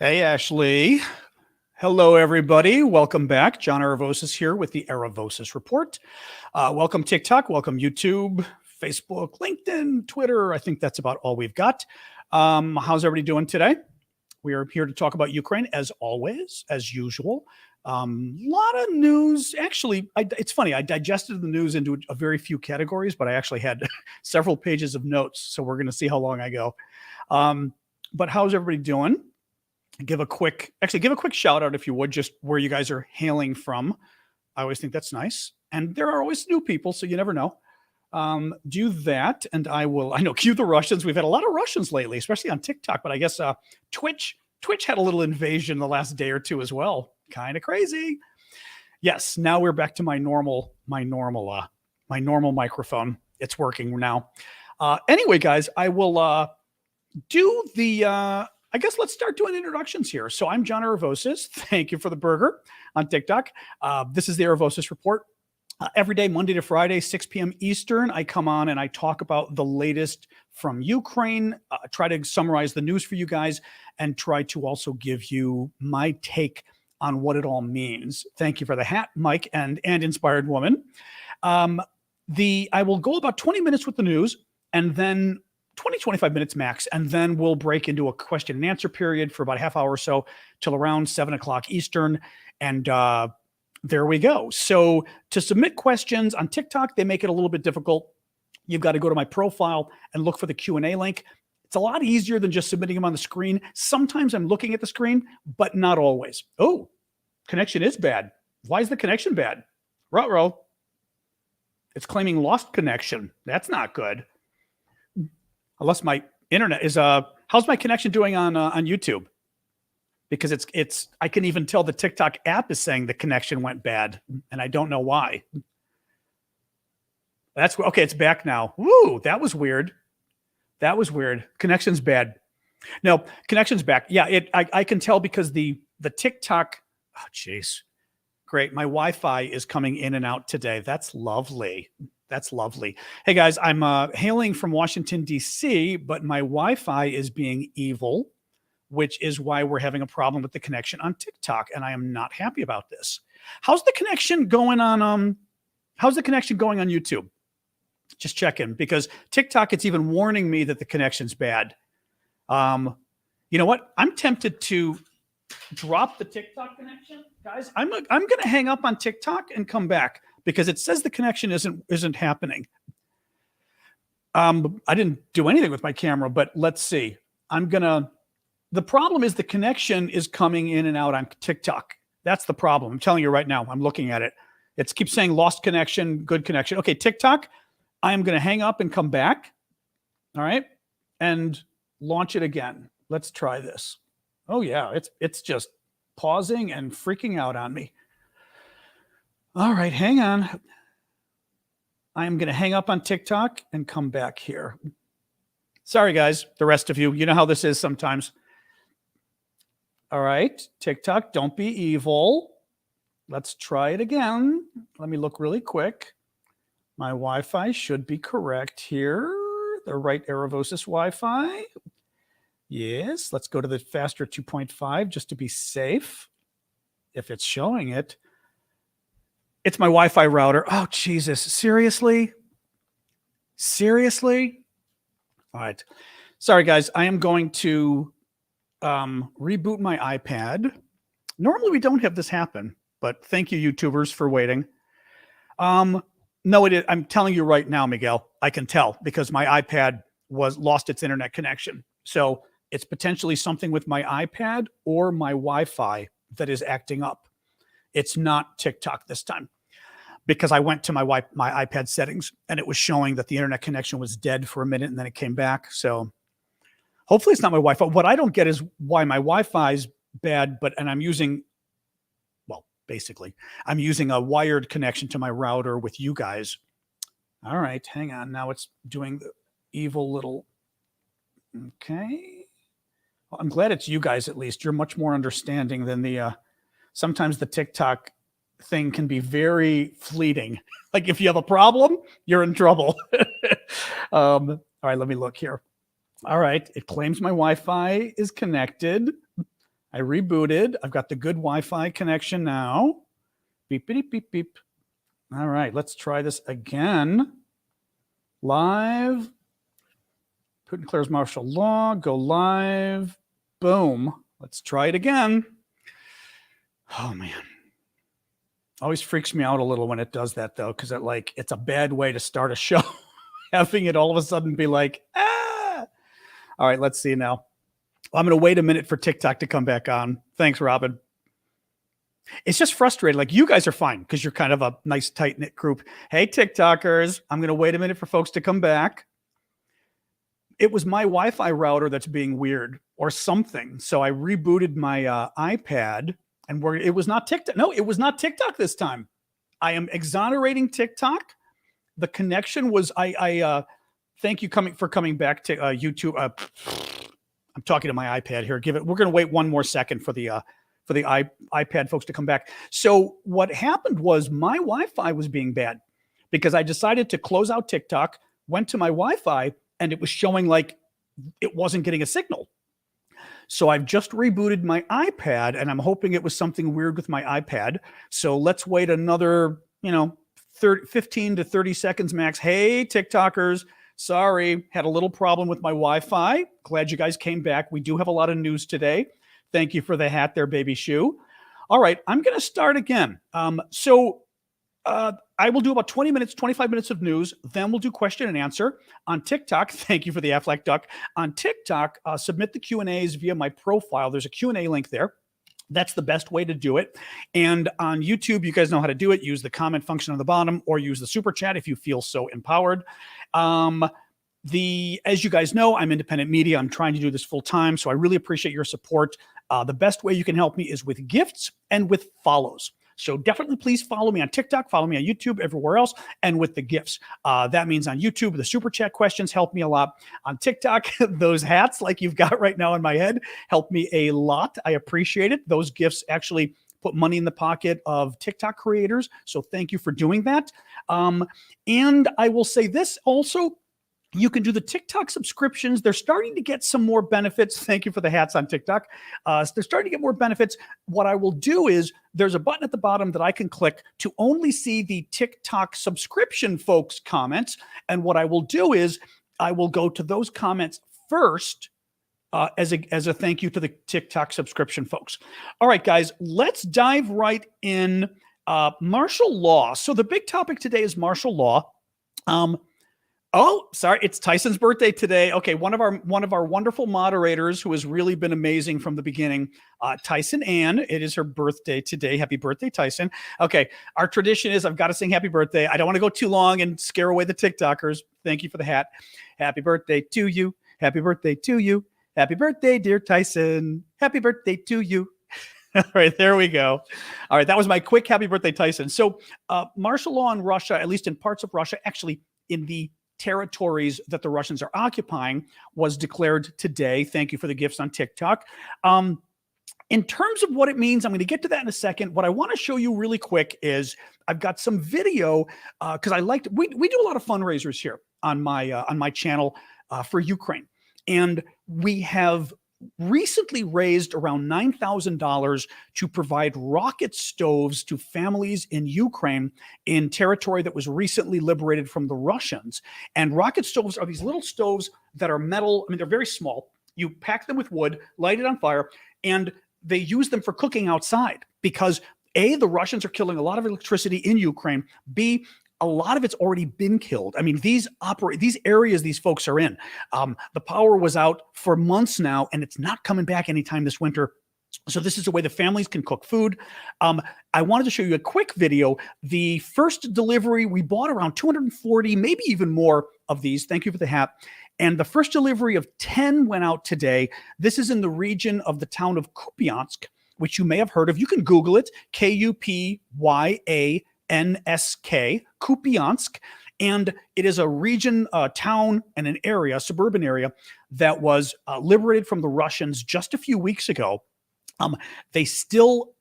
Hey, Ashley. Hello, everybody. Welcome back. John Aravosis here with the Aravosis Report. Welcome TikTok, welcome YouTube, Facebook, LinkedIn, Twitter. I think that's about all we've got. How's everybody doing today? We are here to talk about Ukraine as always, as usual. A lot of news. Actually, it's funny. I digested the news into a very few categories, but I actually had several pages of notes. So we're going to see how long I go. But how's everybody doing? Give a quick shout out, if you would, just where you guys are hailing from. I always think that's nice. And there are always new people, so you never know. Do that, and I know, cue the Russians. We've had a lot of Russians lately, especially on TikTok, but I guess Twitch had a little invasion the last day or two as well. Kind of crazy. Yes, now we're back to my normal microphone. It's working now. Anyway, guys, I will do the I guess let's start doing introductions here. So I'm John Aravosis. Thank you for the burger on TikTok. This is the Aravosis Report. Every day, Monday to Friday, 6 p.m. Eastern, I come on and I talk about the latest from Ukraine, try to summarize the news for you guys, and try to also give you my take on what it all means. Thank you for the hat, Mike, and Inspired Woman. I will go about 20 minutes with the news, and then 25 minutes max, and then we'll break into a question and answer period for about a half hour or so till around 7 o'clock Eastern. And there we go. So to submit questions on TikTok, they make it a little bit difficult. You've got to go to my profile and look for the Q&A link. It's a lot easier than just submitting them on the screen. Sometimes I'm looking at the screen, but not always. Oh, connection is bad. Why is the connection bad? Ruh-roh. It's claiming lost connection. That's not good. Unless my internet is how's my connection doing on YouTube? Because it's I can even tell the TikTok app is saying the connection went bad, and I don't know why. That's okay. It's back now. Woo, that was weird. That was weird. Connection's bad. No, connection's back. Yeah, I can tell because the TikTok. Oh, jeez, great. My Wi-Fi is coming in and out today. That's lovely. That's lovely. Hey, guys, I'm hailing from Washington, D.C., but my Wi-Fi is being evil, which is why we're having a problem with the connection on TikTok, and I am not happy about this. How's the connection going on YouTube? Just check in, because TikTok, it's even warning me that the connection's bad. You know what? I'm tempted to drop the TikTok connection. Guys, I'm going to hang up on TikTok and come back, because it says the connection isn't happening. I didn't do anything with my camera, but let's see. The problem is the connection is coming in and out on TikTok. That's the problem. I'm telling you right now, I'm looking at it. It keeps saying lost connection, good connection. Okay, TikTok, I am going to hang up and come back. All right. And launch it again. Let's try this. Oh yeah, it's just pausing and freaking out on me. All right, hang on. I'm going to hang up on TikTok and come back here. Sorry, guys, the rest of you. You know how this is sometimes. All right, TikTok, don't be evil. Let's try it again. Let me look really quick. My Wi-Fi should be correct here. The right Aravosis Wi-Fi. Yes, let's go to the faster 2.5 just to be safe. If it's showing it. It's my Wi-Fi router. Oh, Jesus. Seriously? Seriously? All right. Sorry, guys. I am going to reboot my iPad. Normally, we don't have this happen, but thank you, YouTubers, for waiting. No, it is. I'm telling you right now, Miguel, I can tell, because my iPad lost its internet connection. So it's potentially something with my iPad or my Wi-Fi that is acting up. It's not TikTok this time, because I went to my iPad settings and it was showing that the internet connection was dead for a minute, and then it came back. So hopefully it's not my Wi-Fi. What I don't get is why my Wi-Fi is bad, and I'm using, well, basically, I'm using a wired connection to my router with you guys. All right, hang on. Now it's doing the evil little, okay. Well, I'm glad it's you guys, at least. You're much more understanding than the, sometimes the TikTok thing can be very fleeting. Like if you have a problem, you're in trouble. All right, let me look here. All right, it claims my Wi-Fi is connected. I rebooted. I've got the good Wi-Fi connection now. Beep, beep, beep, beep. All right, let's try this again. Live. Putin declares martial law. Go live. Boom. Let's try it again. Oh, man. Always freaks me out a little when it does that, though, because it's a bad way to start a show. Having it all of a sudden be like, ah. All right, let's see now. I'm going to wait a minute for TikTok to come back on. Thanks, Robin. It's just frustrating. Like, you guys are fine because you're kind of a nice, tight-knit group. Hey, TikTokers, I'm going to wait a minute for folks to come back. It was my Wi-Fi router that's being weird or something. So I rebooted my iPad, and it was not TikTok. No, it was not TikTok this time. I am exonerating TikTok. The connection was, thank you for coming back to YouTube. I'm talking to my iPad here. We're going to wait one more second for the iPad folks to come back. So what happened was my Wi-Fi was being bad because I decided to close out TikTok, went to my Wi-Fi, and it was showing like it wasn't getting a signal. So I've just rebooted my iPad, and I'm hoping it was something weird with my iPad. So let's wait another, 15 to 30 seconds max. Hey, TikTokers. Sorry, had a little problem with my Wi-Fi. Glad you guys came back. We do have a lot of news today. Thank you for the hat there, baby shoe. All right, I'm going to start again. I will do about 20 minutes, 25 minutes of news. Then we'll do question and answer. On TikTok, thank you for the Affleck duck. On TikTok, submit the Q&As via my profile. There's a Q&A link there. That's the best way to do it. And on YouTube, you guys know how to do it. Use the comment function on the bottom or use the super chat if you feel so empowered. As you guys know, I'm independent media. I'm trying to do this full time, so I really appreciate your support. The best way you can help me is with gifts and with follows. So definitely please follow me on TikTok, follow me on YouTube, everywhere else, and with the gifts. That means on YouTube, the super chat questions help me a lot. On TikTok, those hats like you've got right now on my head help me a lot. I appreciate it. Those gifts actually put money in the pocket of TikTok creators. So thank you for doing that. And I will say this also. You can do the TikTok subscriptions. They're starting to get some more benefits. Thank you for the hats on TikTok. They're starting to get more benefits. What I will do is there's a button at the bottom that I can click to only see the TikTok subscription folks' comments. And what I will do is I will go to those comments first as a thank you to the TikTok subscription folks. All right, guys, let's dive right in. Martial law. So the big topic today is martial law. Oh, sorry. It's Tyson's birthday today. Okay. One of our wonderful moderators who has really been amazing from the beginning, Tyson Ann. It is her birthday today. Happy birthday, Tyson. Okay. Our tradition is I've got to sing happy birthday. I don't want to go too long and scare away the TikTokers. Thank you for the hat. Happy birthday to you. Happy birthday to you. Happy birthday, dear Tyson. Happy birthday to you. All right, there we go. All right. That was my quick happy birthday, Tyson. So martial law in Russia, at least in parts of Russia, actually in the territories that the Russians are occupying, was declared today. Thank you for the gifts on TikTok. In terms of what it means, I'm going to get to that in a second. What I want to show you really quick is I've got some video because we do a lot of fundraisers here on my channel for Ukraine, and we have recently raised around $9,000 to provide rocket stoves to families in Ukraine in territory that was recently liberated from the Russians. And rocket stoves are these little stoves that are metal. I mean, they're very small. You pack them with wood, light it on fire, and they use them for cooking outside because A, the Russians are killing a lot of electricity in Ukraine. B, a lot of it's already been killed. I mean, these areas these folks are in, the power was out for months now, and it's not coming back anytime this winter. So this is a way the families can cook food. I wanted to show you a quick video. The first delivery, we bought around 240, maybe even more of these. Thank you for the hat. And the first delivery of 10 went out today. This is in the region of the town of Kupiansk, which you may have heard of. You can Google it, Kupyansk, Kupiansk. And it is a region, town, and an area, a suburban area that was liberated from the Russians just a few weeks ago. They still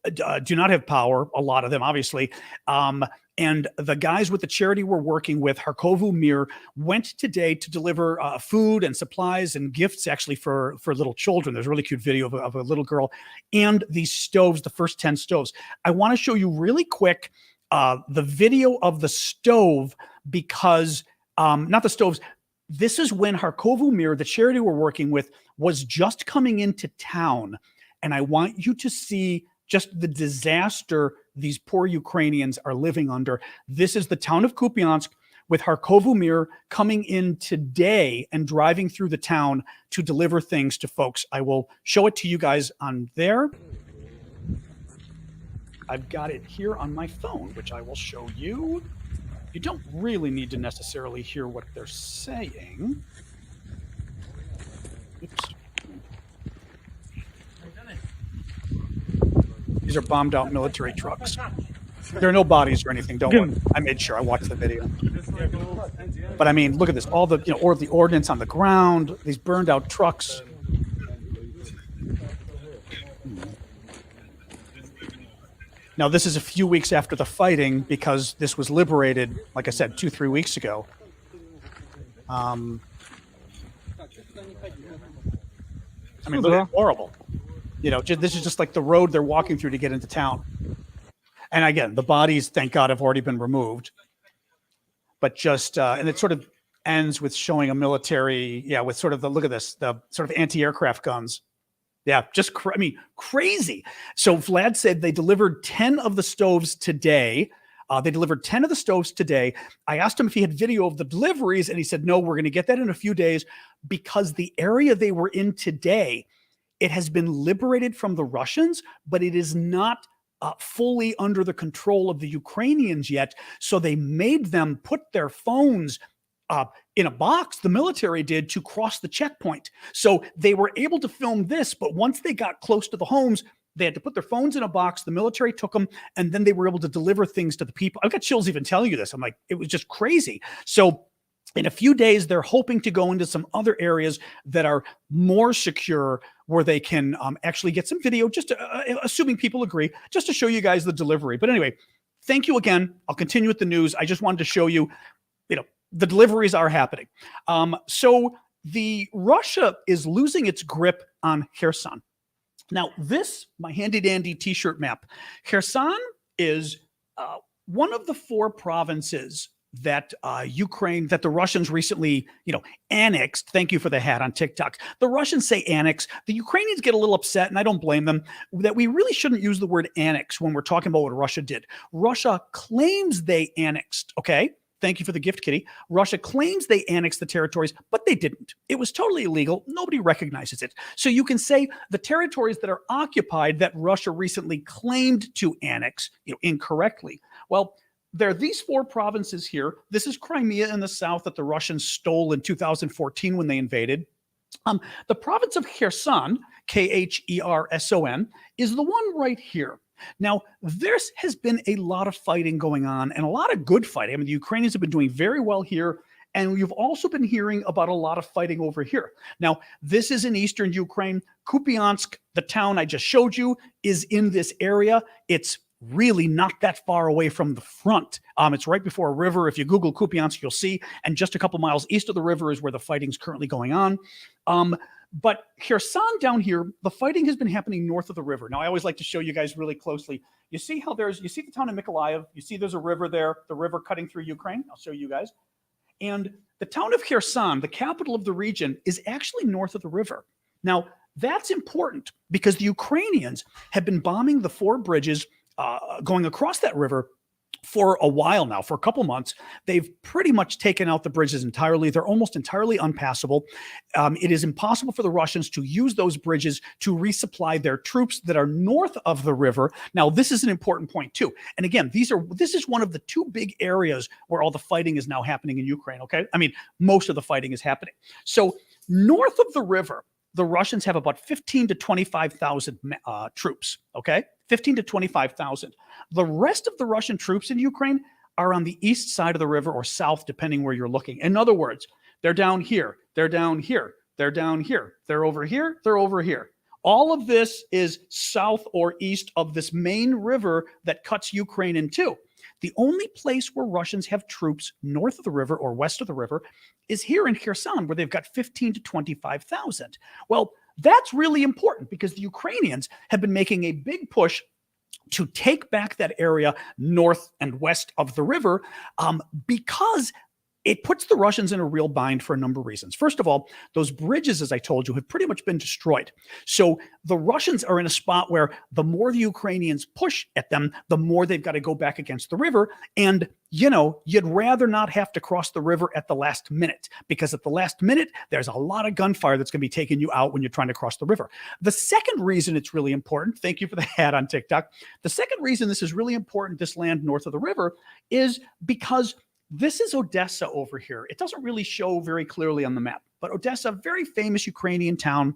do not have power, a lot of them, obviously. And the guys with the charity we're working with, Harkovu Mir, went today to deliver food and supplies and gifts, actually, for little children. There's a really cute video of a little girl and these stoves, the first 10 stoves. I want to show you really quick the video of the stove because, not the stoves, this is when Harkovu Mir, the charity we're working with, was just coming into town. And I want you to see just the disaster these poor Ukrainians are living under. This is the town of Kupiansk with Harkovu Mir coming in today and driving through the town to deliver things to folks. I will show it to you guys on there. I've got it here on my phone, which I will show you. You don't really need to necessarily hear what they're saying. Oops. These are bombed out military trucks. There are no bodies or anything. Don't worry. I made sure I watched the video. But I mean, look at this. All the, or the ordnance on the ground, these burned out trucks. Now, this is a few weeks after the fighting because this was liberated, like I said, 2-3 weeks ago. I mean, look, it's horrible. You know, this is just like the road they're walking through to get into town. And again, the bodies, thank God, have already been removed. But just, and it sort of ends with showing a military, with sort of the, look at this, the sort of anti-aircraft guns. Yeah, just, I mean, crazy. So Vlad said they delivered 10 of the stoves today. They delivered 10 of the stoves today. I asked him if he had video of the deliveries, and he said, no, we're going to get that in a few days because the area they were in today, it has been liberated from the Russians, but it is not fully under the control of the Ukrainians yet. So they made them put their phones in a box, the military did, to cross the checkpoint. So they were able to film this, but once they got close to the homes, they had to put their phones in a box. The military took them, and then they were able to deliver things to the people. I've got chills even telling you this. I'm like, it was just crazy. So in a few days, they're hoping to go into some other areas that are more secure where they can actually get some video, just assuming people agree, just to show you guys the delivery. But anyway, thank you again. I'll continue with the news. I just wanted to show you, the deliveries are happening. So the Russia is losing its grip on Kherson. Now, this, my handy dandy t-shirt map, Kherson is one of the 4 provinces that Ukraine, that the Russians recently, annexed. Thank you for the hat on TikTok. The Russians say annex. The Ukrainians get a little upset, and I don't blame them, that we really shouldn't use the word annex when we're talking about what Russia did. Russia claims they annexed, okay? Thank you for the gift, Kitty. Russia claims they annexed the territories, but they didn't. It was totally illegal. Nobody recognizes it. So you can say the territories that are occupied that Russia recently claimed to annex, incorrectly. Well, there are these 4 provinces here. This is Crimea in the south that the Russians stole in 2014 when they invaded. The province of Kherson, Kherson, is the one right here. Now, there has been a lot of fighting going on and a lot of good fighting. I mean, the Ukrainians have been doing very well here, and you've also been hearing about a lot of fighting over here. Now, this is in eastern Ukraine. Kupiansk, the town I just showed you, is in this area. It's really not that far away from the front. It's right before a river. If you Google Kupiansk, you'll see. And just a couple miles east of the river is where the fighting's currently going on. But Kherson down here, the fighting has been happening north of the river. Now, I always like to show you guys really closely. You see how you see the town of Mykolaiv. You see there's a river there, the river cutting through Ukraine. I'll show you guys. And the town of Kherson, the capital of the region, is actually north of the river. Now, that's important because the Ukrainians have been bombing the 4 bridges going across that river for a while now, for a couple months. They've pretty much taken out the bridges entirely. They're almost entirely unpassable. It is impossible for the Russians to use those bridges to resupply their troops that are north of the river. Now, this is an important point too. And again, this is one of the 2 big areas where all the fighting is now happening in Ukraine, okay? I mean, most of the fighting is happening. So north of the river, the Russians have about 15 to 25,000 troops, okay? 15 to 25,000. The rest of the Russian troops in Ukraine are on the east side of the river or south, depending where you're looking. In other words, they're down here, they're down here, they're down here, they're over here, they're over here. All of this is south or east of this main river that cuts Ukraine in two. The only place where Russians have troops north of the river or west of the river is here in Kherson, where they've got 15 to 25,000. Well, that's really important because the Ukrainians have been making a big push to take back that area north and west of the river because it puts the Russians in a real bind for a number of reasons. First of all, those bridges, as I told you, have pretty much been destroyed. So the Russians are in a spot where the more the Ukrainians push at them, the more they've got to go back against the river. And, you know, you'd rather not have to cross the river at the last minute, because at the last minute, there's a lot of gunfire that's going to be taking you out when you're trying to cross the river. The second reason it's really important, thank you for the hat on TikTok. The second reason this is really important, this land north of the river, is because this is Odessa over here. It doesn't really show very clearly on the map, but Odessa, very famous Ukrainian town.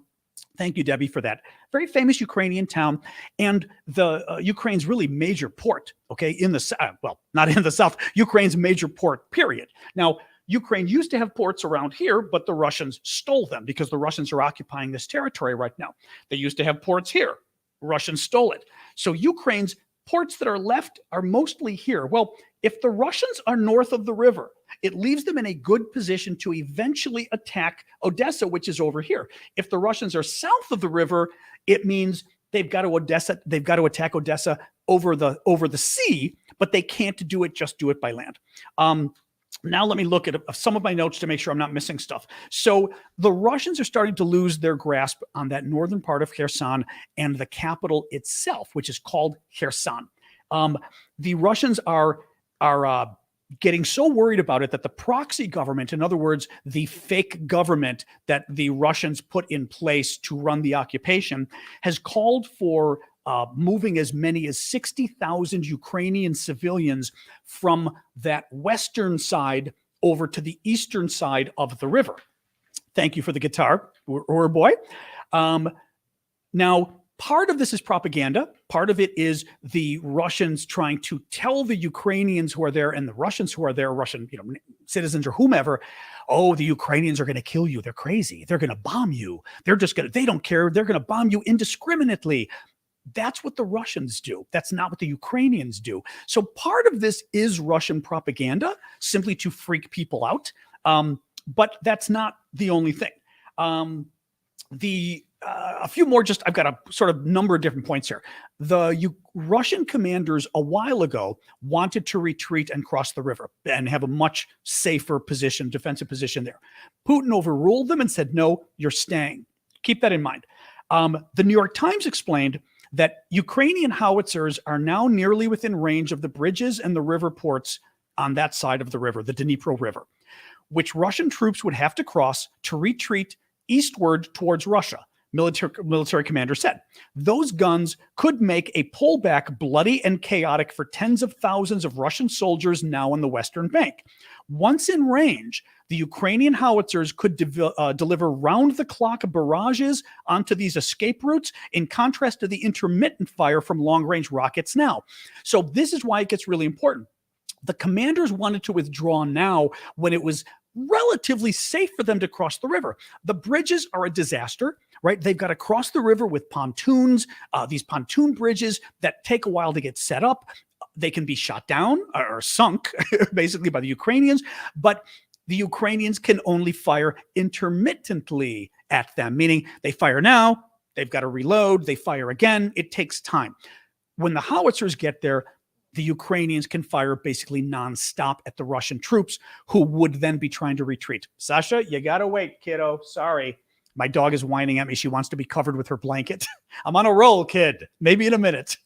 Thank you, Debbie, for that. Very famous Ukrainian town, and the Ukraine's really major port, okay, in the, well, not in the south, Ukraine's major port, period. Now, Ukraine used to have ports around here, but the Russians stole them because the Russians are occupying this territory right now. They used to have ports here. Russians stole it. So Ukraine's ports that are left are mostly here. Well, if the Russians are north of the river, it leaves them in a good position to eventually attack Odessa, which is over here. If the Russians are south of the river, it means they've got to attack Odessa over the sea, but they can't just do it by land. Now let me look at some of my notes to make sure I'm not missing stuff. So the Russians are starting to lose their grasp on that northern part of Kherson and the capital itself, which is called Kherson. The Russians are getting so worried about it that the proxy government, in other words, the fake government that the Russians put in place to run the occupation, has called for moving as many as 60,000 Ukrainian civilians from that western side over to the eastern side of the river. Thank you for the guitar, or boy. Now, part of this is propaganda. Part of it is the Russians trying to tell the Ukrainians who are there and the Russians who are there, Russian citizens or whomever, oh, the Ukrainians are going to kill you. They're crazy. They're going to bomb you. They don't care. They're going to bomb you indiscriminately. That's what the Russians do. That's not what the Ukrainians do. So part of this is Russian propaganda, simply to freak people out. But that's not the only thing. A few more, I've got a sort of number of different points here. The Russian commanders a while ago wanted to retreat and cross the river and have a much safer position, defensive position there. Putin overruled them and said, no, you're staying. Keep that in mind. The New York Times explained that Ukrainian howitzers are now nearly within range of the bridges and the river ports on that side of the river, the Dnipro River, which Russian troops would have to cross to retreat eastward towards Russia, military commander said. Those guns could make a pullback bloody and chaotic for tens of thousands of Russian soldiers now on the western bank. Once in range, the Ukrainian howitzers could deliver round-the-clock barrages onto these escape routes, in contrast to the intermittent fire from long-range rockets now. So this is why it gets really important. The commanders wanted to withdraw now when it was relatively safe for them to cross the river. The bridges are a disaster, right? They've got to cross the river with pontoons, these pontoon bridges that take a while to get set up. They can be shot down or sunk, basically, by the Ukrainians, but the Ukrainians can only fire intermittently at them, meaning they fire now, they've got to reload, they fire again. It takes time. When the howitzers get there, the Ukrainians can fire basically nonstop at the Russian troops, who would then be trying to retreat. Sasha, you got to wait, kiddo. Sorry. My dog is whining at me. She wants to be covered with her blanket. I'm on a roll, kid. Maybe in a minute.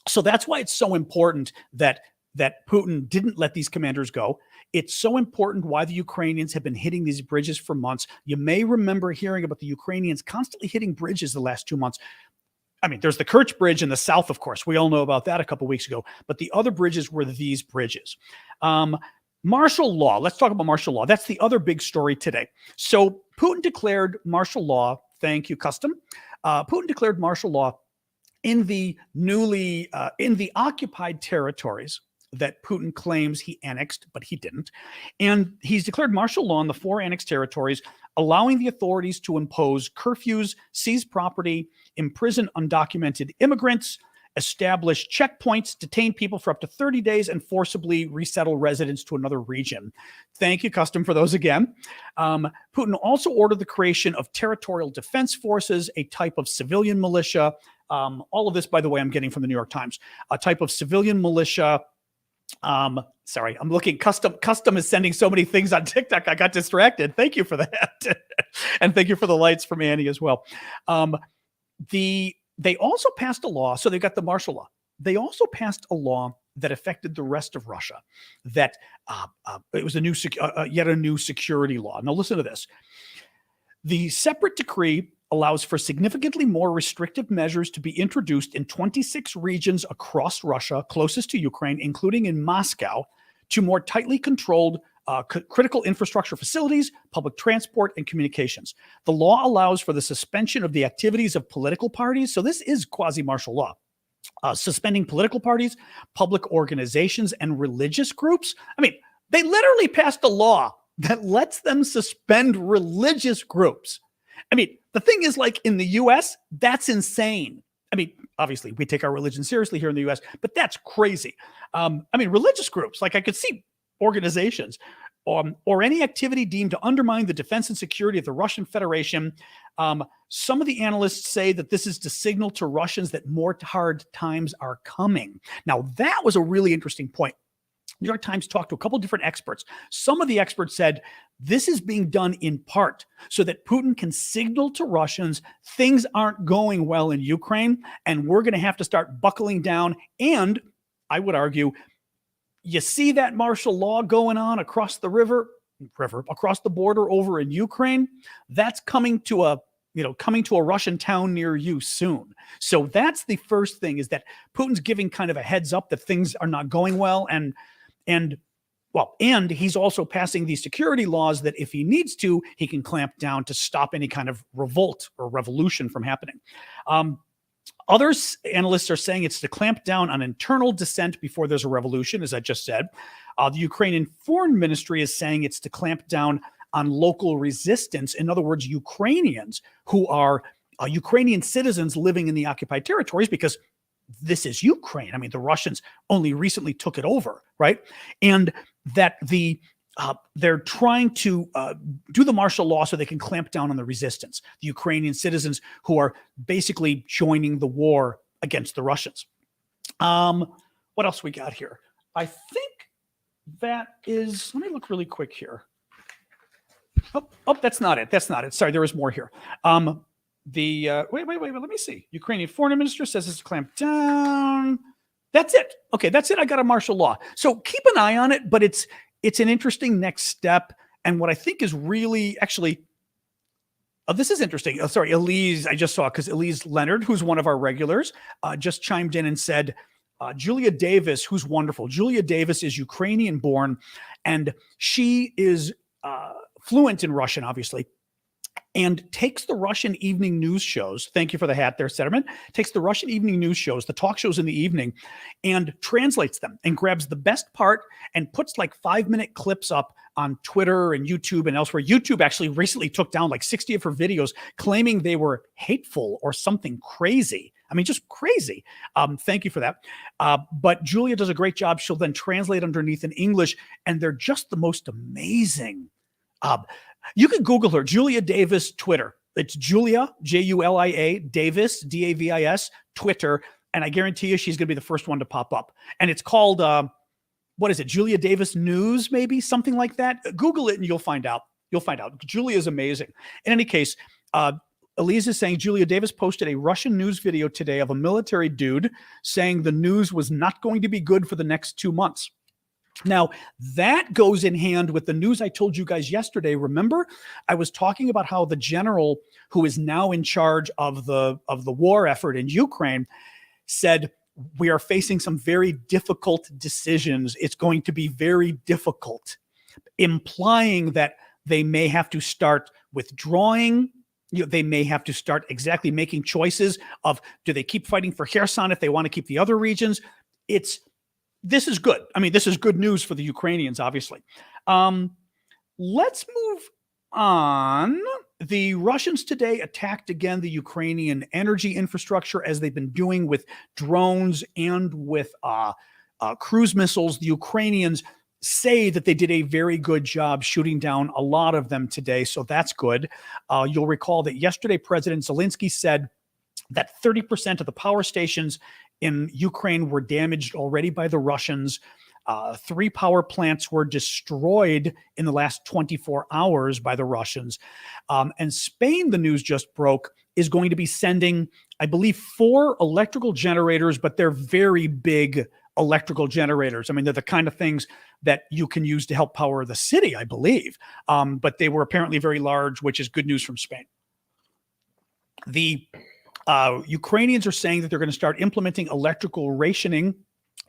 So that's why it's so important that Putin didn't let these commanders go. It's so important why the Ukrainians have been hitting these bridges for months. You may remember hearing about the Ukrainians constantly hitting bridges the last 2 months. I mean, there's the Kerch Bridge in the south, of course. We all know about that a couple of weeks ago. But the other bridges were these bridges. Martial law. Let's talk about martial law. That's the other big story today. So Putin declared martial law. Thank you, Custom. Putin declared martial law in the occupied territories that Putin claims he annexed, but he didn't. And he's declared martial law in the 4 annexed territories allowing the authorities to impose curfews, seize property, imprison undocumented immigrants, establish checkpoints, detain people for up to 30 days, and forcibly resettle residents to another region. Thank you, Custom, for those again. Putin also ordered the creation of territorial defense forces, a type of civilian militia. All of this, by the way, I'm getting from the New York Times, a type of civilian militia. Sorry, I'm looking. Custom is sending so many things on TikTok. I got distracted. Thank you for that. And thank you for the lights from Annie as well. They also passed a law. So they got the martial law. They also passed a law that affected the rest of Russia. That it was a new, yet a new security law. Now listen to this. The separate decree allows for significantly more restrictive measures to be introduced in 26 regions across Russia, closest to Ukraine, including in Moscow, to more tightly controlled critical infrastructure facilities, public transport, and communications. The law allows for the suspension of the activities of political parties. So this is quasi-martial law. Suspending political parties, public organizations, and religious groups. I mean, they literally passed a law that lets them suspend religious groups. I mean, the thing is, like in the US, that's insane. I mean, obviously, we take our religion seriously here in the US, but that's crazy. I mean, religious groups, like I could see organizations or any activity deemed to undermine the defense and security of the Russian Federation. Some of the analysts say that this is to signal to Russians that more hard times are coming. Now, that was a really interesting point. New York Times talked to a couple of different experts. Some of the experts said this is being done in part so that Putin can signal to Russians things aren't going well in Ukraine, and we're going to have to start buckling down. And I would argue, you see that martial law going on across the across the border over in Ukraine, that's coming to a Russian town near you soon. So that's the first thing, is that Putin's giving kind of a heads up that things are not going well. And he's also passing these security laws that if he needs to, he can clamp down to stop any kind of revolt or revolution from happening. Other analysts are saying it's to clamp down on internal dissent before there's a revolution, as I just said. The Ukrainian Foreign Ministry is saying it's to clamp down on local resistance. In other words, Ukrainians who are Ukrainian citizens living in the occupied territories, because this is Ukraine. I mean, the Russians only recently took it over, right? And that they're trying to do the martial law so they can clamp down on the resistance, the Ukrainian citizens who are basically joining the war against the Russians. What else we got here? I think that is, let me look really quick here. Oh, that's not it. That's not it. Sorry, there was more here. Wait, let me see. Ukrainian foreign minister says it's to clamp down. That's it. Okay, that's it. I got a martial law. So keep an eye on it, but it's an interesting next step. And what I think is really actually, this is interesting. Sorry, Elise, I just saw, because Elise Leonard, who's one of our regulars, just chimed in and said, Julia Davis, who's wonderful. Julia Davis is Ukrainian born, and she is fluent in Russian, obviously, and takes the Russian evening news shows. Thank you for the hat there, Sederman. Takes the Russian evening news shows, the talk shows in the evening, and translates them and grabs the best part and puts like 5-minute clips up on Twitter and YouTube and elsewhere. YouTube actually recently took down like 60 of her videos, claiming they were hateful or something crazy. I mean, just crazy. Thank you for that. But Julia does a great job. She'll then translate underneath in English, and they're just the most amazing. You can Google her, Julia Davis, Twitter. It's Julia, Julia Davis, Davis, Twitter. And I guarantee you she's going to be the first one to pop up. And it's called, what is it? Julia Davis News, maybe something like that. Google it and you'll find out. You'll find out. Julia is amazing. In any case, Elise is saying Julia Davis posted a Russian news video today of a military dude saying the news was not going to be good for the next 2 months. Now, that goes in hand with the news I told you guys yesterday. Remember, I was talking about how the general who is now in charge of the war effort in Ukraine said, we are facing some very difficult decisions. It's going to be very difficult, implying that they may have to start withdrawing. They may have to start exactly making choices of, do they keep fighting for Kherson if they want to keep the other regions? This is good. I mean, this is good news for the Ukrainians, obviously. Let's move on. The Russians today attacked again the Ukrainian energy infrastructure, as they've been doing with drones and with cruise missiles. The Ukrainians say that they did a very good job shooting down a lot of them today, so that's good. You'll recall that yesterday President Zelensky said that 30% of the power stations in Ukraine were damaged already by the Russians. 3 power plants were destroyed in the last 24 hours by the Russians. And Spain, the news just broke, is going to be sending, I believe, 4 electrical generators, but they're very big electrical generators. I mean, they're the kind of things that you can use to help power the city, I believe. But they were apparently very large, which is good news from Spain. The Ukrainians are saying that they're going to start implementing electrical rationing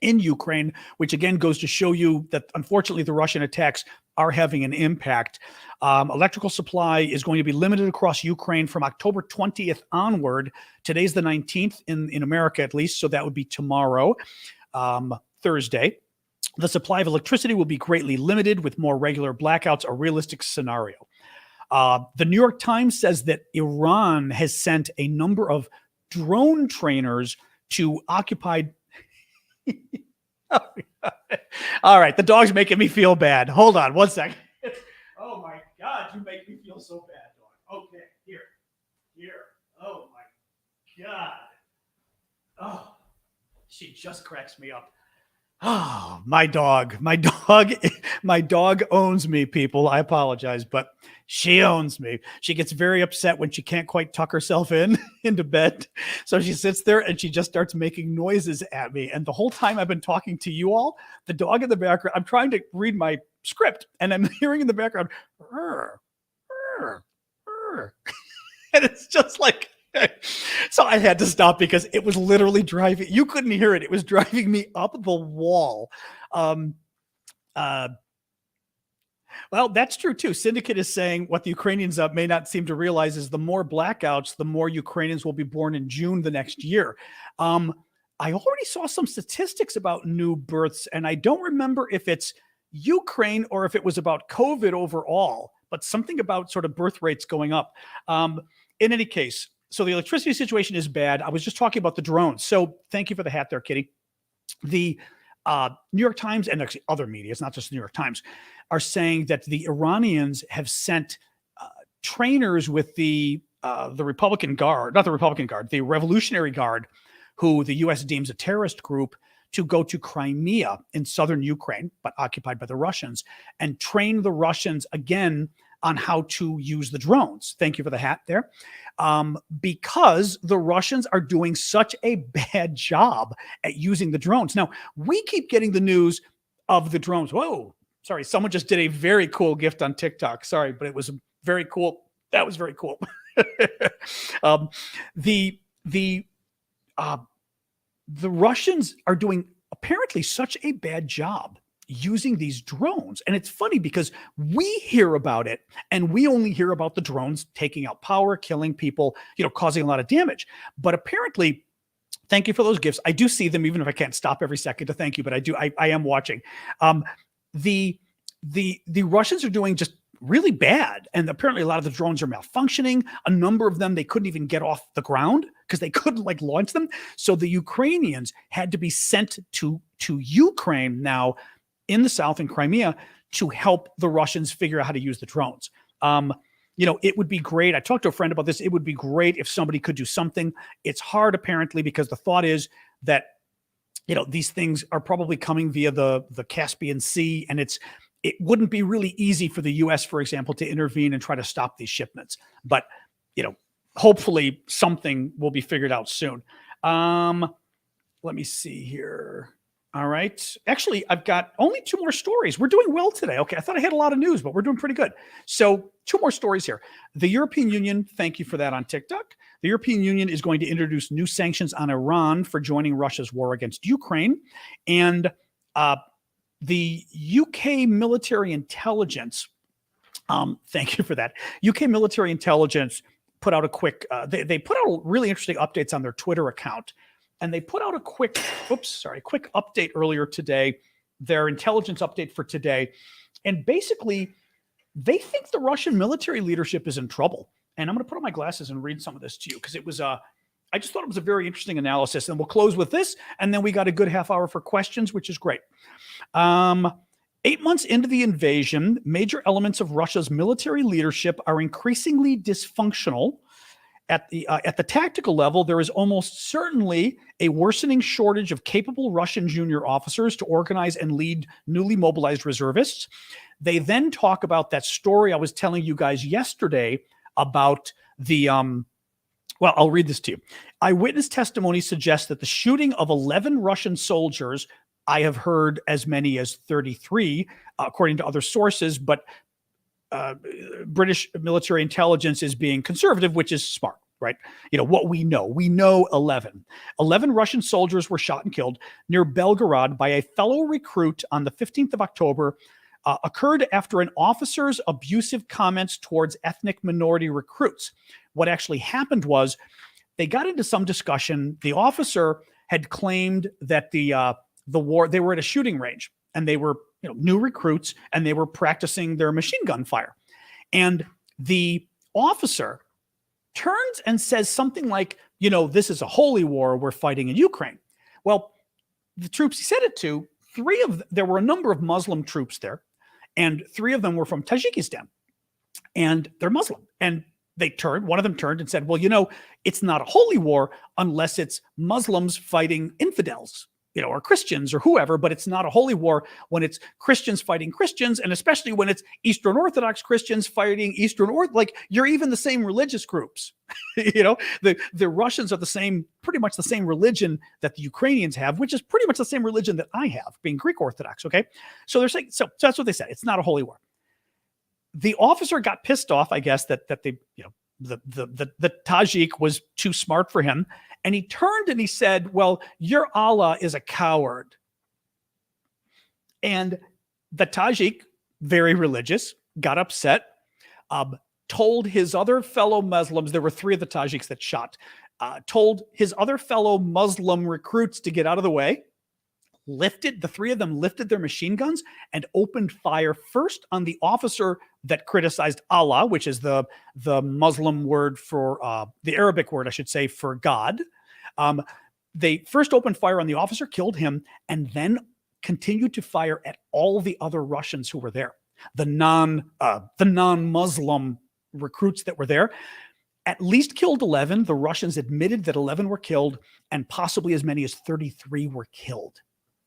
in Ukraine, which again goes to show you that unfortunately the Russian attacks are having an impact. Electrical supply is going to be limited across Ukraine from October 20th onward. Today's the 19th in America, at least, so that would be tomorrow, Thursday. The supply of electricity will be greatly limited, with more regular blackouts a realistic scenario. The New York Times says that Iran has sent a number of drone trainers to occupied. All right, the dog's making me feel bad. Hold on one second. Oh my God, you make me feel so bad, dog. Okay, here. Oh my God. Oh, she just cracks me up. Oh, my dog owns me, people. I apologize, but she owns me. She gets very upset when she can't quite tuck herself into bed. So she sits there and she just starts making noises at me. And the whole time I've been talking to you all, the dog in the background, I'm trying to read my script and I'm hearing in the background, "Rrr, rrr, rrr." And it's just like, so I had to stop because it was literally driving. You couldn't hear it. It was driving me up the wall. Well, that's true too. Syndicate is saying what the Ukrainians may not seem to realize is the more blackouts, the more Ukrainians will be born in June the next year. I already saw some statistics about new births, and I don't remember if it's Ukraine or if it was about COVID overall, but something about sort of birth rates going up. In any case, so the electricity situation is bad. I was just talking about the drones. So thank you for the hat there, Kitty. The New York Times and actually other media, it's not just the New York Times, are saying that the Iranians have sent trainers with the Republican Guard, not the Republican Guard, the Revolutionary Guard, who the U.S. deems a terrorist group, to go to Crimea in southern Ukraine, but occupied by the Russians, and train the Russians again on how to use the drones. Thank you for the hat there. Because the Russians are doing such a bad job at using the drones. Now, we keep getting the news of the drones. Whoa, sorry, someone just did a very cool gift on TikTok. Sorry, but it was very cool. That was very cool. The Russians are doing apparently such a bad job using these drones. And it's funny because we hear about it and we only hear about the drones taking out power, killing people, causing a lot of damage. But apparently, thank you for those gifts. I do see them, even if I can't stop every second to thank you, but I am watching. The Russians are doing just really bad. And apparently a lot of the drones are malfunctioning. A number of them, they couldn't even get off the ground because they couldn't launch them. So the Ukrainians had to be sent to Ukraine now in the south in Crimea to help the Russians figure out how to use the drones. It would be great. I talked to a friend about this. It would be great if somebody could do something. It's hard apparently because the thought is that, these things are probably coming via the Caspian Sea, and it wouldn't be really easy for the U.S., for example, to intervene and try to stop these shipments. But, hopefully something will be figured out soon. Let me see here. All right. Actually, I've got only 2 more stories. We're doing well today. Okay. I thought I had a lot of news, but we're doing pretty good. So 2 more stories here. The European Union, thank you for that on TikTok. The European Union is going to introduce new sanctions on Iran for joining Russia's war against Ukraine. And the UK military intelligence, thank you for that. UK military intelligence put out a quick, they put out really interesting updates on their Twitter account. And they put out a quick update earlier today, their intelligence update for today. And basically, they think the Russian military leadership is in trouble. And I'm going to put on my glasses and read some of this to you because it was I just thought it was a very interesting analysis. And we'll close with this, and then we got a good half hour for questions, which is great. 8 months into the invasion, major elements of Russia's military leadership are increasingly dysfunctional. At the tactical level, there is almost certainly a worsening shortage of capable Russian junior officers to organize and lead newly mobilized reservists. They then talk about that story I was telling you guys yesterday about the well, I'll read this to you. Eyewitness testimony suggests that the shooting of 11 Russian soldiers, I have heard as many as 33, according to other sources, but British military intelligence is being conservative, which is smart, right? You know, what we know 11. 11 Russian soldiers were shot and killed near Belgorod by a fellow recruit on the 15th of October, occurred after an officer's abusive comments towards ethnic minority recruits. What actually happened was they got into some discussion. The officer had claimed that the war, they were at a shooting range and they were, you know, new recruits and they were practicing their machine gun fire. And the officer turns and says something like, you know, this is a holy war we're fighting in Ukraine. Well, the troops he said it to, there were a number of Muslim troops there, and 3 of them were from Tajikistan, and they're Muslim. And one of them turned and said, well, you know, it's not a holy war unless it's Muslims fighting infidels, you know, or Christians or whoever, but it's not a holy war when it's Christians fighting Christians, and especially when it's Eastern Orthodox Christians fighting Eastern Orthodox, like you're even the same religious groups. You know, the Russians are pretty much the same religion that the Ukrainians have, which is pretty much the same religion that I have, being Greek Orthodox, okay? So they're saying, so that's what they said. It's not a holy war. The officer got pissed off, I guess, that they, you know, the Tajik was too smart for him. And he turned and he said, well, your Allah is a coward. And the Tajik, very religious, got upset, told his other fellow Muslims, there were 3 of the Tajiks that shot, told his other fellow Muslim recruits to get out of the way, the 3 of them lifted their machine guns and opened fire first on the officer that criticized Allah, which is the Muslim word for, the Arabic word, I should say, for God. They first opened fire on the officer, killed him, and then continued to fire at all the other Russians who were there, the non-Muslim recruits that were there. At least killed 11. The Russians admitted that 11 were killed, and possibly as many as 33 were killed.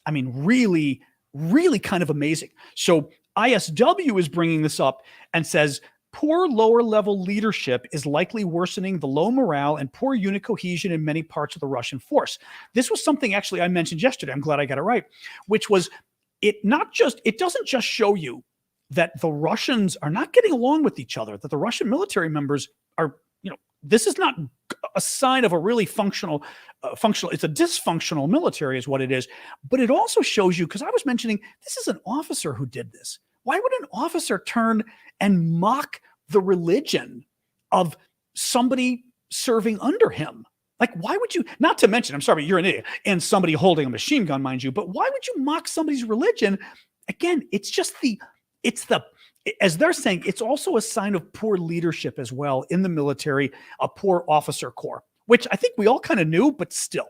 I mean, really, really kind of amazing. So ISW is bringing this up and says, poor lower level leadership is likely worsening the low morale and poor unit cohesion in many parts of the Russian force. This was something actually I mentioned yesterday. I'm glad I got it right, which was it doesn't just show you that the Russians are not getting along with each other, that the Russian military members are, you know, this is not a sign of a really functional, it's a dysfunctional military is what it is. But it also shows you, because I was mentioning, this is an officer who did this. Why would an officer turn and mock the religion of somebody serving under him? Like, why would you, not to mention, I'm sorry, you're an idiot, and somebody holding a machine gun, mind you, but why would you mock somebody's religion? Again, as they're saying, it's also a sign of poor leadership as well in the military, a poor officer corps, which I think we all kind of knew, but still.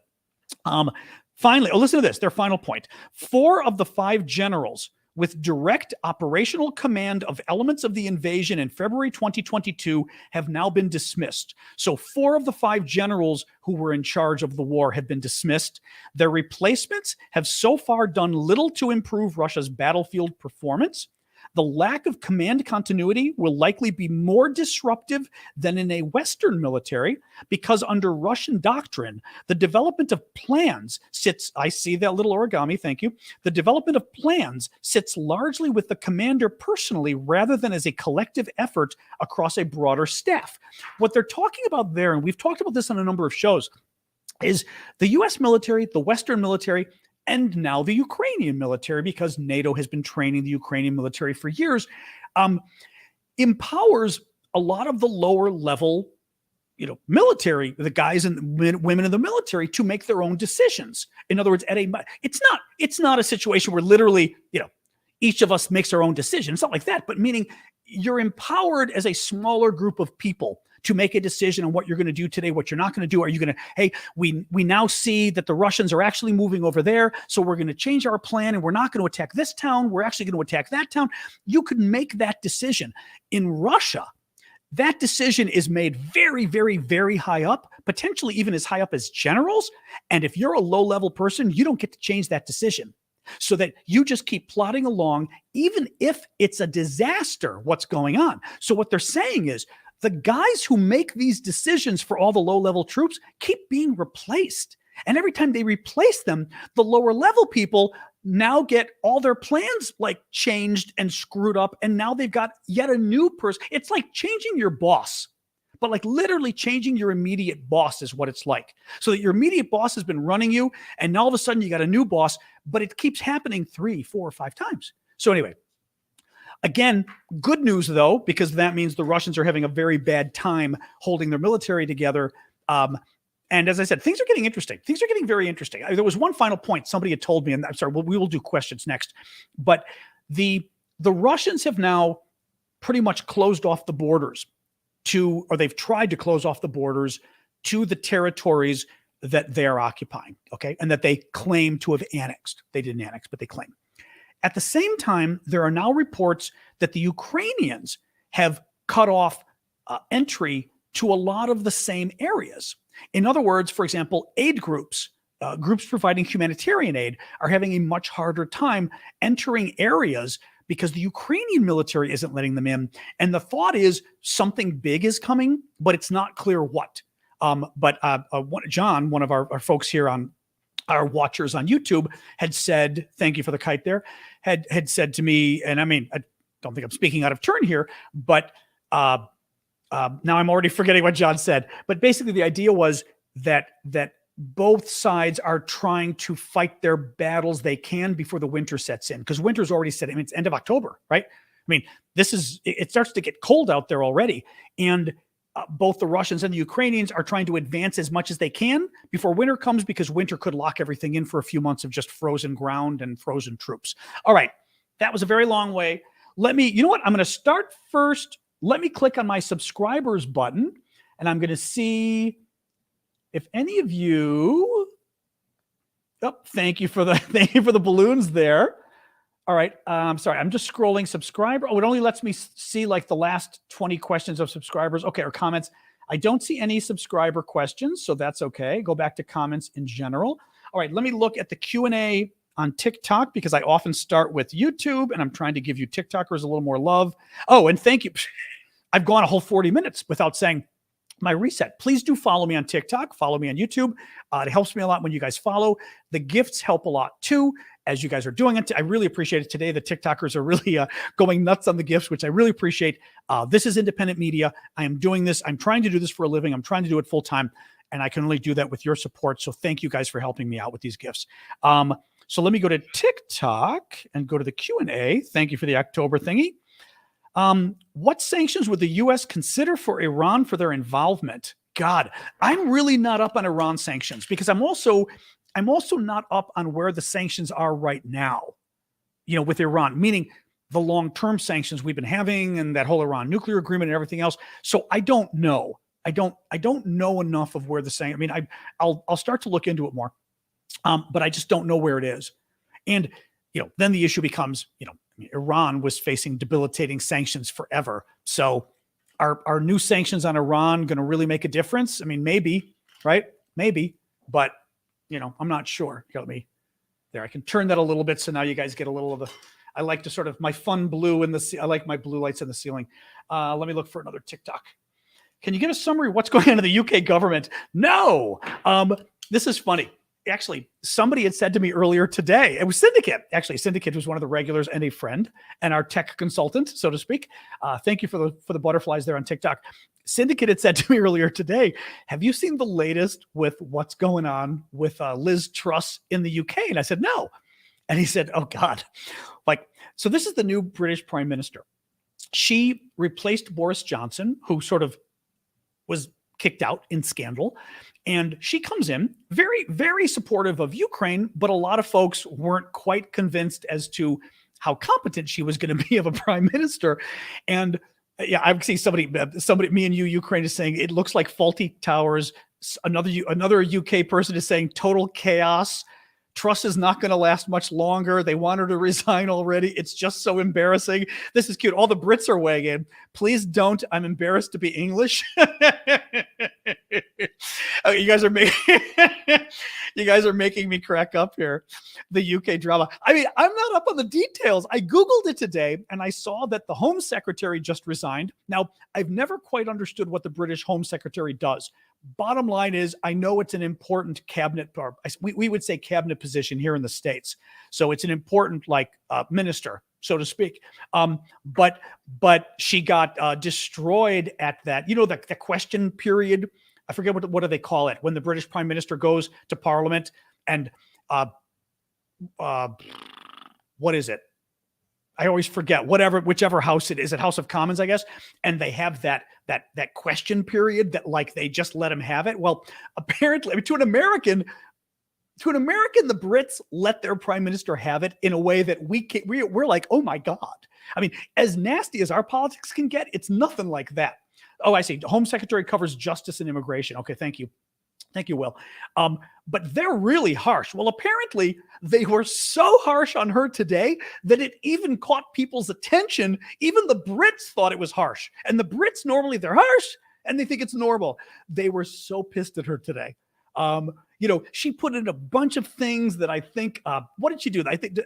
Finally, listen to this, their final point. 4 of the 5 generals with direct operational command of elements of the invasion in February 2022 have now been dismissed. So 4 of the 5 generals who were in charge of the war have been dismissed. Their replacements have so far done little to improve Russia's battlefield performance. The lack of command continuity will likely be more disruptive than in a Western military because under Russian doctrine, the development of plans sits, I see that little origami, thank you. The development of plans sits largely with the commander personally rather than as a collective effort across a broader staff. What they're talking about there, and we've talked about this on a number of shows, is the US military, the Western military, and now the Ukrainian military, because NATO has been training the Ukrainian military for years, empowers a lot of the lower level, you know, military, the guys and women in the military to make their own decisions. In other words, it's not a situation where literally, you know, each of us makes our own decision. It's not like that, but meaning you're empowered as a smaller group of people to make a decision on what you're going to do today, what you're not going to do. Are you going to, hey, we now see that the Russians are actually moving over there, so we're going to change our plan and we're not going to attack this town. We're actually going to attack that town. You could make that decision. In Russia, that decision is made very, very, very high up, potentially even as high up as generals. And if you're a low-level person, you don't get to change that decision. So that you just keep plodding along, even if it's a disaster, what's going on. So what they're saying is the guys who make these decisions for all the low-level troops keep being replaced. And every time they replace them, the lower-level people now get all their plans like changed and screwed up. And now they've got yet a new person. It's like changing your boss, but like literally changing your immediate boss is what it's like. So that your immediate boss has been running you, and now all of a sudden you got a new boss, but it keeps happening 3, 4, or 5 times. So anyway, again, good news though, because that means the Russians are having a very bad time holding their military together. And as I said, things are getting interesting. Things are getting very interesting. There was one final point somebody had told me, and I'm sorry, we will do questions next. But the Russians have now pretty much closed off the borders or they've tried to close off the borders to the territories that they're occupying, okay, and that they claim to have annexed. They didn't annex, but they claim. At the same time, there are now reports that the Ukrainians have cut off entry to a lot of the same areas. In other words, for example, aid groups, groups providing humanitarian aid, are having a much harder time entering areas because the Ukrainian military isn't letting them in. And the thought is something big is coming, but it's not clear what. But John, one of our folks here on our watchers on YouTube, had said, thank you for the kite there, had said to me, and I mean, I don't think I'm speaking out of turn here, but now I'm already forgetting what John said. But basically the idea was that both sides are trying to fight their battles they can before the winter sets in, because winter's already set in. It's end of October, right? I mean, it starts to get cold out there already. And both the Russians and the Ukrainians are trying to advance as much as they can before winter comes, because winter could lock everything in for a few months of just frozen ground and frozen troops. All right. That was a very long way. You know what? I'm going to start first. Let me click on my subscribers button, and I'm going to see if any of you, thank you for the balloons there. All right. I'm sorry. I'm just scrolling subscriber. Oh, it only lets me see like the last 20 questions of subscribers. Okay. Or comments. I don't see any subscriber questions, so that's okay. Go back to comments in general. All right. Let me look at the Q&A on TikTok, because I often start with YouTube and I'm trying to give you TikTokers a little more love. Oh, and thank you. I've gone a whole 40 minutes without saying my reset. Please do follow me on TikTok, follow me on YouTube. It helps me a lot when you guys follow. The gifts help a lot too, as you guys are doing it. I really appreciate it today. The TikTokers are really going nuts on the gifts, which I really appreciate. This is independent media. I am doing this. I'm trying to do this for a living. I'm trying to do it full time, and I can only do that with your support. So thank you guys for helping me out with these gifts. So let me go to TikTok and go to the Q&A. Thank you for the October thingy. What sanctions would the U.S. consider for Iran for their involvement? God, I'm really not up on Iran sanctions, because I'm also not up on where the sanctions are right now, with Iran, meaning the long-term sanctions we've been having and that whole Iran nuclear agreement and everything else. So I don't know. I don't know enough of where the sanctions. I mean, I'll start to look into it more, but I just don't know where it is. And then the issue becomes, Iran was facing debilitating sanctions forever. So are new sanctions on Iran going to really make a difference? I mean, maybe, right? Maybe, but I'm not sure. Got me there. I can turn that a little bit, so now you guys get a little of I like to sort of my fun blue I like my blue lights in the ceiling. Let me look for another TikTok. Can you give a summary of what's going on in the UK government? No. This is funny. Actually, somebody had said to me earlier today, it was Syndicate. Actually, Syndicate was one of the regulars and a friend and our tech consultant, so to speak. Thank you for the butterflies there on TikTok. Syndicate had said to me earlier today, have you seen the latest with what's going on with Liz Truss in the UK? And I said, no. And he said, oh God. So this is the new British Prime Minister. She replaced Boris Johnson, who sort of was kicked out in scandal. And she comes in very, very supportive of Ukraine, but a lot of folks weren't quite convinced as to how competent she was going to be of a prime minister. And yeah, I see somebody, me and you, Ukraine, is saying it looks like faulty towers. Another UK person is saying total chaos. Truss is not going to last much longer. They want her to resign already. It's just so embarrassing. This is cute. All the Brits are weighing in. Please don't. I'm embarrassed to be English. You guys are making me crack up here. The UK drama. I mean, I'm not up on the details. I Googled it today and I saw that the Home Secretary just resigned. Now, I've never quite understood what the British Home Secretary does. Bottom line is, I know it's an important cabinet, or we would say cabinet position here in the States. So it's an important, like, minister, so to speak. But she got destroyed at that, the question period. I forget what do they call it when the British Prime Minister goes to Parliament and what is it? I always forget. Whichever house it is, at House of Commons, I guess, and they have that question period that, like, they just let him have it. Well, apparently, I mean, to an American, the Brits let their prime minister have it in a way that we're like, oh my God. I mean, as nasty as our politics can get, it's nothing like that. Oh, I see. Home Secretary covers justice and immigration. Okay, thank you. Thank you, Will. But they're really harsh. Well, apparently they were so harsh on her today that it even caught people's attention. Even the Brits thought it was harsh. And the Brits, normally they're harsh and they think it's normal. They were so pissed at her today. She put in a bunch of things that I think, what did she do? I think,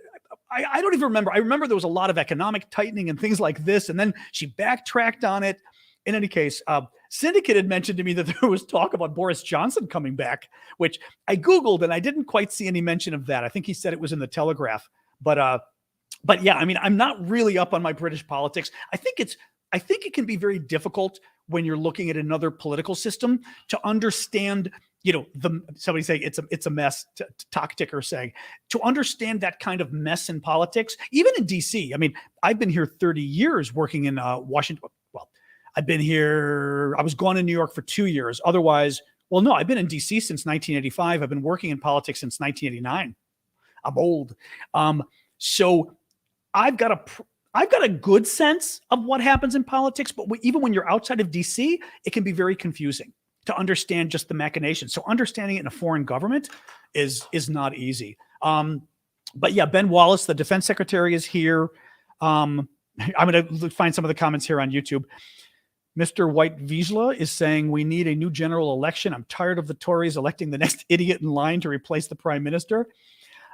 I don't even remember. I remember there was a lot of economic tightening and things like this. And then she backtracked on it. In any case, Syndicate had mentioned to me that there was talk about Boris Johnson coming back, which I Googled and I didn't quite see any mention of that. I think he said it was in the Telegraph, but yeah, I mean, I'm not really up on my British politics. I think it can be very difficult when you're looking at another political system to understand, somebody saying it's a mess, Talk Ticker saying, to understand that kind of mess in politics, even in DC. I mean, I've been here 30 years working in Washington. Well, I've been here, I was gone in New York for 2 years. Otherwise, well, no, I've been in DC since 1985. I've been working in politics since 1989. I'm old. So I've got a good sense of what happens in politics, but even when you're outside of DC, it can be very confusing to understand just the machinations. So understanding it in a foreign government is not easy. But yeah, Ben Wallace, the defense secretary, is here. I'm going to find some of the comments here on YouTube. Mr. White Vizsla is saying we need a new general election. I'm tired of the Tories electing the next idiot in line to replace the prime minister.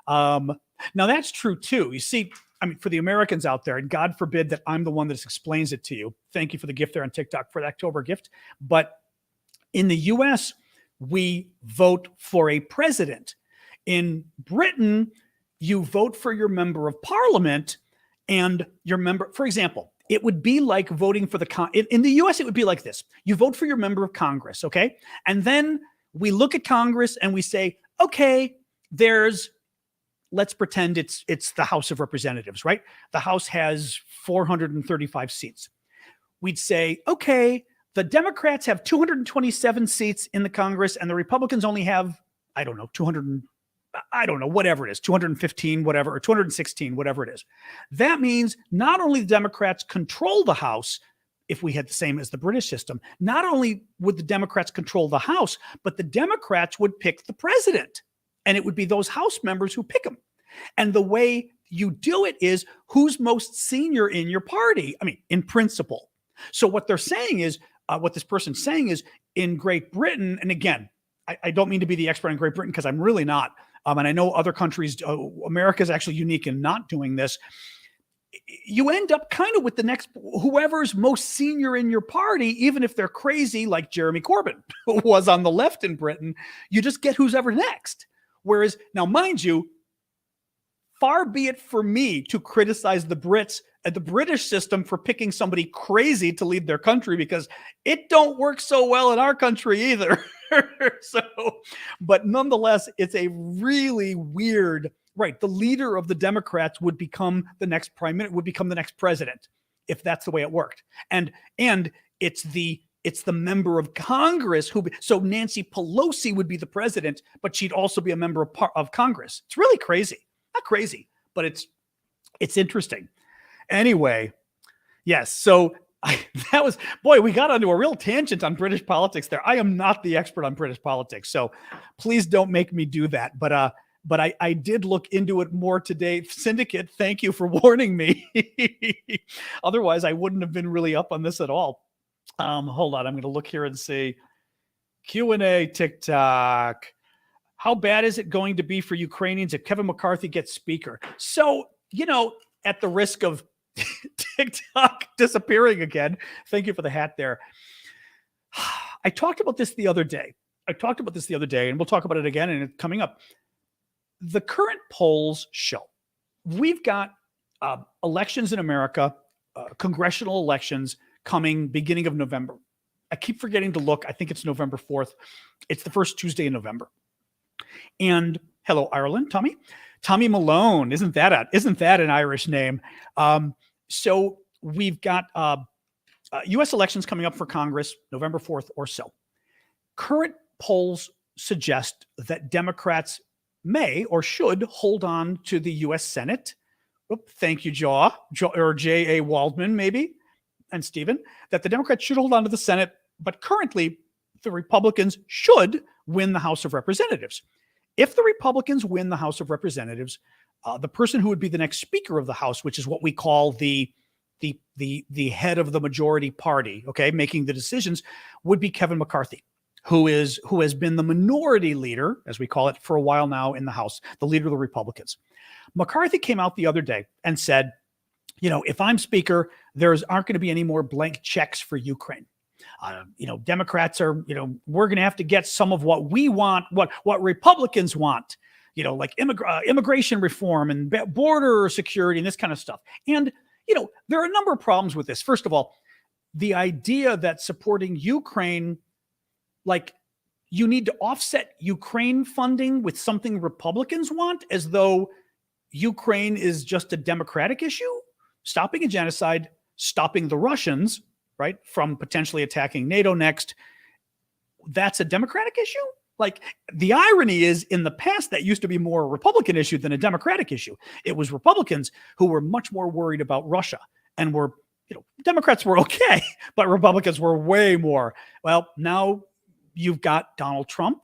Now that's true too. You see, I mean, for the Americans out there, and God forbid that I'm the one that explains it to you. Thank you for the gift there on TikTok for the October gift. But in the US, we vote for a president. In Britain, you vote for your member of parliament and your member, for example, it would be like voting for in the US, it would be like this. You vote for your member of Congress, okay? And then we look at Congress and we say, okay, let's pretend it's the House of Representatives, right? The House has 435 seats. We'd say, okay, the Democrats have 227 seats in the Congress and the Republicans only have, whatever it is, 215, whatever, or 216, whatever it is. That means not only the Democrats control the House, if we had the same as the British system, not only would the Democrats control the House, but the Democrats would pick the president. And it would be those House members who pick him. And the way you do it is who's most senior in your party. I mean, in principle. So what they're saying is, what this person's saying is, in Great Britain, and again, I don't mean to be the expert in Great Britain because I'm really not. And I know other countries, America is actually unique in not doing this. You end up kind of with the next, whoever's most senior in your party, even if they're crazy, like Jeremy Corbyn, who was on the left in Britain, you just get who's ever next. Whereas, now mind you, far be it for me to criticize the Brits and the British system for picking somebody crazy to lead their country, because it don't work so well in our country either. But nonetheless, it's a really weird, right? The leader of the Democrats would become the next prime minister, would become the next president, if that's the way it worked. And it's the member of Congress so Nancy Pelosi would be the president, but she'd also be a member of Congress. It's really crazy. Not crazy, but it's It's interesting. Anyway, yes. So that was, boy, we got onto a real tangent on British politics there. I am not the expert on British politics, so please don't make me do that. But I did look into it more today. Syndicate, thank you for warning me. Otherwise, I wouldn't have been really up on this at all. Hold on, I'm going to look here and see Q&A TikTok. How bad is it going to be for Ukrainians if Kevin McCarthy gets speaker? So, at the risk of TikTok disappearing again, thank you for the hat there. I talked about this the other day, and we'll talk about it again, and it's coming up. The current polls show we've got elections in America, congressional elections coming beginning of November. I keep forgetting to look. I think it's November 4th. It's the first Tuesday in November. And hello, Ireland, Tommy Malone. Isn't that an Irish name? So we've got U.S. elections coming up for Congress November 4th or so. Current polls suggest that Democrats may or should hold on to the U.S. Senate. Thank you, or J.A. Waldman, maybe, and Stephen, that the Democrats should hold on to the Senate, but currently the Republicans should win the House of Representatives. If the Republicans win the House of Representatives, the person who would be the next Speaker of the House, which is what we call the head of the majority party, okay, making the decisions, would be Kevin McCarthy, who has been the minority leader, as we call it, for a while now in the House, the leader of the Republicans. McCarthy came out the other day and said, if I'm Speaker, there aren't going to be any more blank checks for Ukraine. Democrats are, we're going to have to get some of what we want, what Republicans want, like immigration reform and border security and this kind of stuff. And, there are a number of problems with this. First of all, the idea that supporting Ukraine, like you need to offset Ukraine funding with something Republicans want, as though Ukraine is just a Democratic issue, stopping a genocide, stopping the Russians, right, from potentially attacking NATO next. That's a Democratic issue? Like, the irony is, in the past, that used to be more a Republican issue than a Democratic issue. It was Republicans who were much more worried about Russia and were, Democrats were okay, but Republicans were way more. Well, now you've got Donald Trump,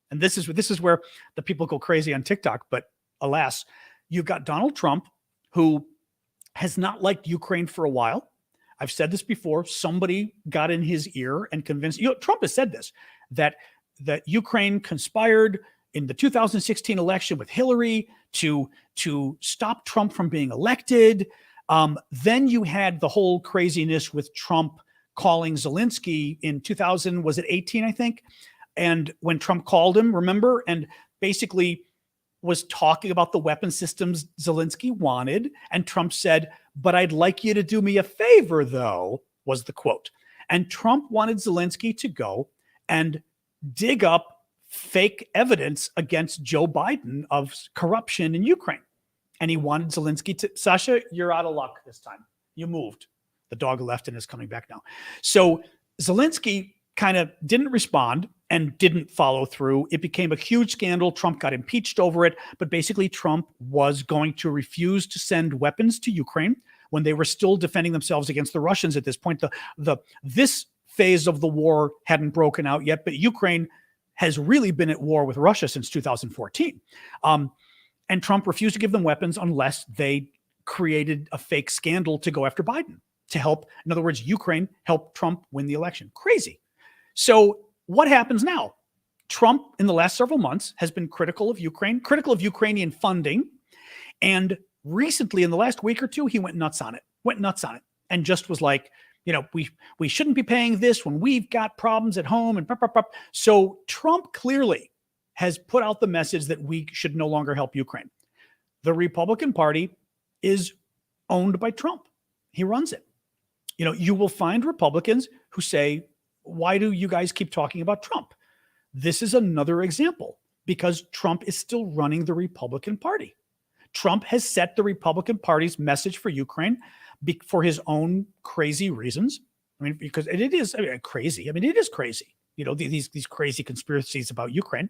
and this is where the people go crazy on TikTok, but alas, you've got Donald Trump, who has not liked Ukraine for a while. I've said this before. Somebody got in his ear and convinced, Trump has said this, that Ukraine conspired in the 2016 election with Hillary to stop Trump from being elected. Then you had the whole craziness with Trump calling Zelensky in 2018, I think. And when Trump called him, remember, and basically was talking about the weapon systems Zelensky wanted. And Trump said, "But I'd like you to do me a favor, though," was the quote. And Trump wanted Zelensky to go and dig up fake evidence against Joe Biden of corruption in Ukraine. And he wanted Zelensky to, Sasha, you're out of luck this time. You moved. The dog left and is coming back now. So Zelensky kind of didn't respond and didn't follow through. It became a huge scandal. Trump got impeached over it. But basically, Trump was going to refuse to send weapons to Ukraine when they were still defending themselves against the Russians at this point. This phase of the war hadn't broken out yet, but Ukraine has really been at war with Russia since 2014. And Trump refused to give them weapons unless they created a fake scandal to go after Biden, to help, in other words, Ukraine helped Trump win the election. Crazy. So what happens now? Trump, in the last several months, has been critical of Ukraine, critical of Ukrainian funding. And recently, in the last week or two, he went nuts on it, and just was like, we shouldn't be paying this when we've got problems at home. And So Trump clearly has put out the message that we should no longer help Ukraine. The Republican Party is owned by Trump. He runs it. You will find Republicans who say, why do you guys keep talking about Trump? This is another example, because Trump is still running the Republican Party. Trump has set the Republican Party's message for Ukraine for his own crazy reasons. I mean, because it is crazy. I mean, it is crazy. These crazy conspiracies about Ukraine.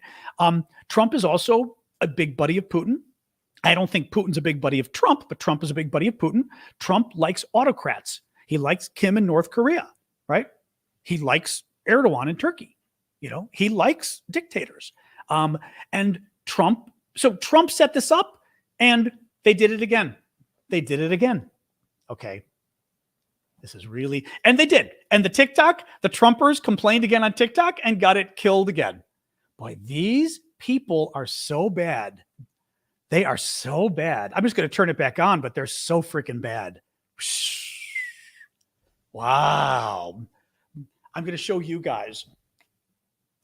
Trump is also a big buddy of Putin. I don't think Putin's a big buddy of Trump, but Trump is a big buddy of Putin. Trump likes autocrats. He likes Kim in North Korea, right? He likes Erdogan in Turkey. He likes dictators. And Trump set this up and they did it again. Okay. This is really, and they did. And the Trumpers complained again on TikTok and got it killed again. Boy, these people are so bad. They are so bad. I'm just going to turn it back on, but they're so freaking bad. Wow. I'm going to show you guys.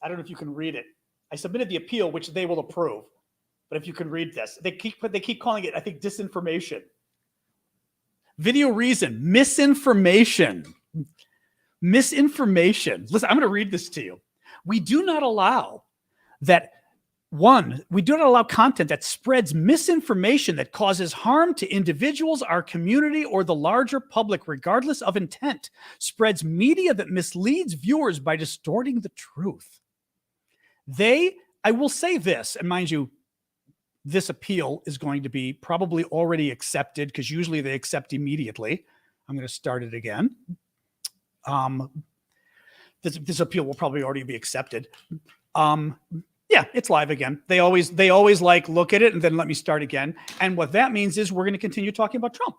I don't know if you can read it. I submitted the appeal, which they will approve. But if you can read this, they keep calling it, I think, disinformation. Video reason, misinformation. Misinformation. Listen, I'm going to read this to you. We do not allow content that spreads misinformation that causes harm to individuals, our community, or the larger public, regardless of intent, spreads media that misleads viewers by distorting the truth. I will say this, and mind you, this appeal is going to be probably already accepted because usually they accept immediately. I'm going to start it again. This appeal will probably already be accepted. Yeah, it's live again. They always look at it and then let me start again. And what that means is we're going to continue talking about Trump.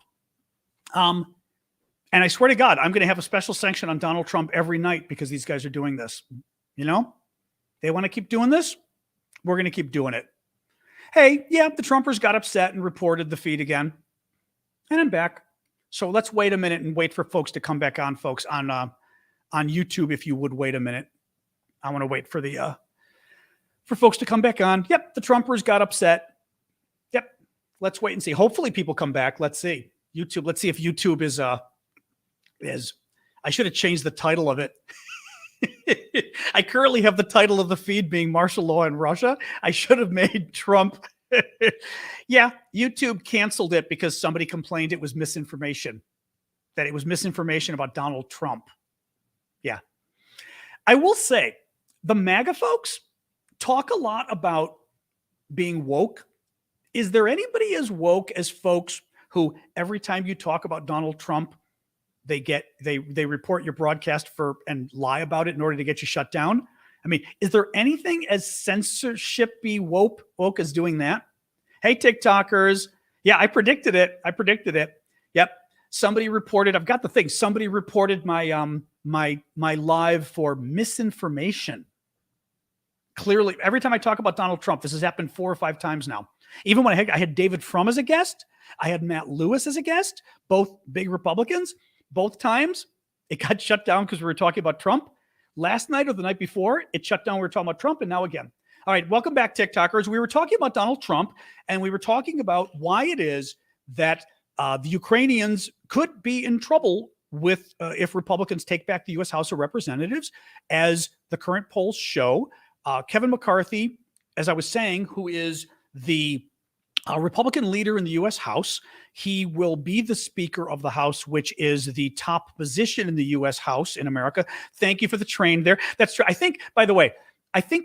And I swear to God, I'm going to have a special sanction on Donald Trump every night because these guys are doing this. They want to keep doing this. We're going to keep doing it. Hey, yeah, the Trumpers got upset and reported the feed again. And I'm back. So let's wait a minute and wait for folks to come back on, folks, on YouTube, if you would wait a minute. I want to wait for for folks to come back on. Yep, the Trumpers got upset. Yep, let's wait and see. Hopefully people come back. Let's see. YouTube, let's see if YouTube is I should have changed the title of it. I currently have the title of the feed being martial law in Russia. I should have made Trump. Yeah, YouTube canceled it because somebody complained it was misinformation, that it was misinformation about Donald Trump. Yeah. I will say the MAGA folks talk a lot about being woke. Is there anybody as woke as folks who every time you talk about Donald Trump, they report your broadcast and lie about it in order to get you shut down? I mean, is there anything as censorship-y woke as doing that? Hey, TikTokers. Yeah, I predicted it. Yep. Somebody reported, I've got the thing. Somebody reported my my live for misinformation. Clearly, every time I talk about Donald Trump, this has happened 4 or 5 times now. Even when I had David Frum as a guest, I had Matt Lewis as a guest, both big Republicans. Both times, it got shut down because we were talking about Trump. Last night or the night before, it shut down. We were talking about Trump, and now again. All right, welcome back, TikTokers. We were talking about Donald Trump, and we were talking about why it is that the Ukrainians could be in trouble with if Republicans take back the U.S. House of Representatives, as the current polls show. Kevin McCarthy, as I was saying, who is the Republican leader in the U.S. House. He will be the Speaker of the House, which is the top position in the U.S. House in America. Thank you for the train there. That's true. I think, by the way,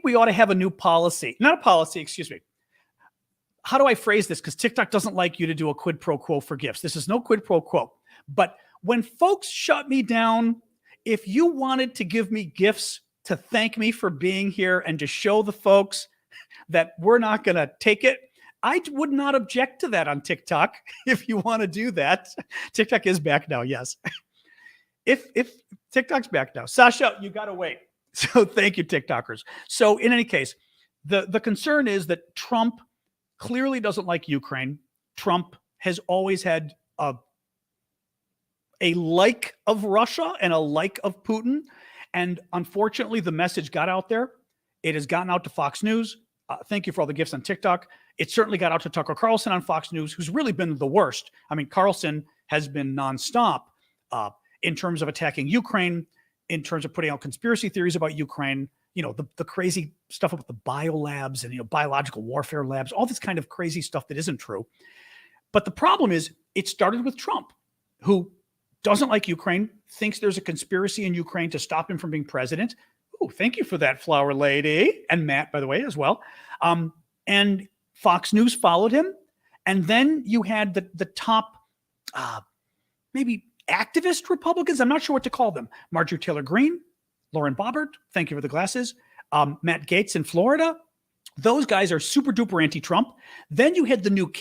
we ought to have a new policy. Not a policy, excuse me. How do I phrase this? Because TikTok doesn't like you to do a quid pro quo for gifts. This is no quid pro quo. But when folks shut me down, if you wanted to give me gifts to thank me for being here and to show the folks that we're not going to take it, I would not object to that on TikTok if you want to do that. TikTok is back now, yes. If TikTok's back now. Sasha, you got to wait. So thank you, TikTokers. So in any case, the concern is that Trump clearly doesn't like Ukraine. Trump has always had a like of Russia and a like of Putin. And unfortunately, the message got out there. It has gotten out to Fox News. Thank you for all the gifts on TikTok. It certainly got out to Tucker Carlson on Fox News, who's really been the worst. I mean, Carlson has been nonstop in terms of attacking Ukraine, in terms of putting out conspiracy theories about Ukraine, the crazy stuff about the biolabs and, biological warfare labs, all this kind of crazy stuff that isn't true. But the problem is it started with Trump, who doesn't like Ukraine, thinks there's a conspiracy in Ukraine to stop him from being president. Oh, thank you for that, Flower Lady. And Matt, by the way, as well. And Fox News followed him. And then you had the top, maybe activist Republicans. I'm not sure what to call them. Marjorie Taylor Greene, Lauren Boebert. Thank you for the glasses. Matt Gaetz in Florida. Those guys are super duper anti-Trump. Then you had the new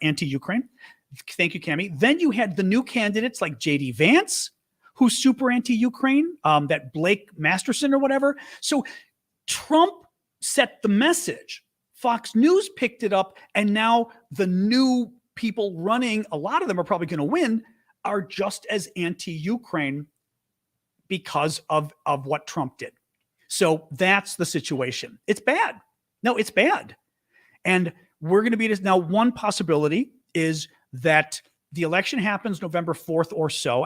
anti-Ukraine. Thank you, Cami. Then you had the new candidates like J.D. Vance, who's super anti-Ukraine, that Blake Masterson or whatever. So Trump set the message. Fox News picked it up, and now the new people running, a lot of them are probably going to win, are just as anti-Ukraine because of what Trump did. So that's the situation. It's bad. No, it's bad. And we're going to be this. Now, one possibility is that the election happens November 4th or so.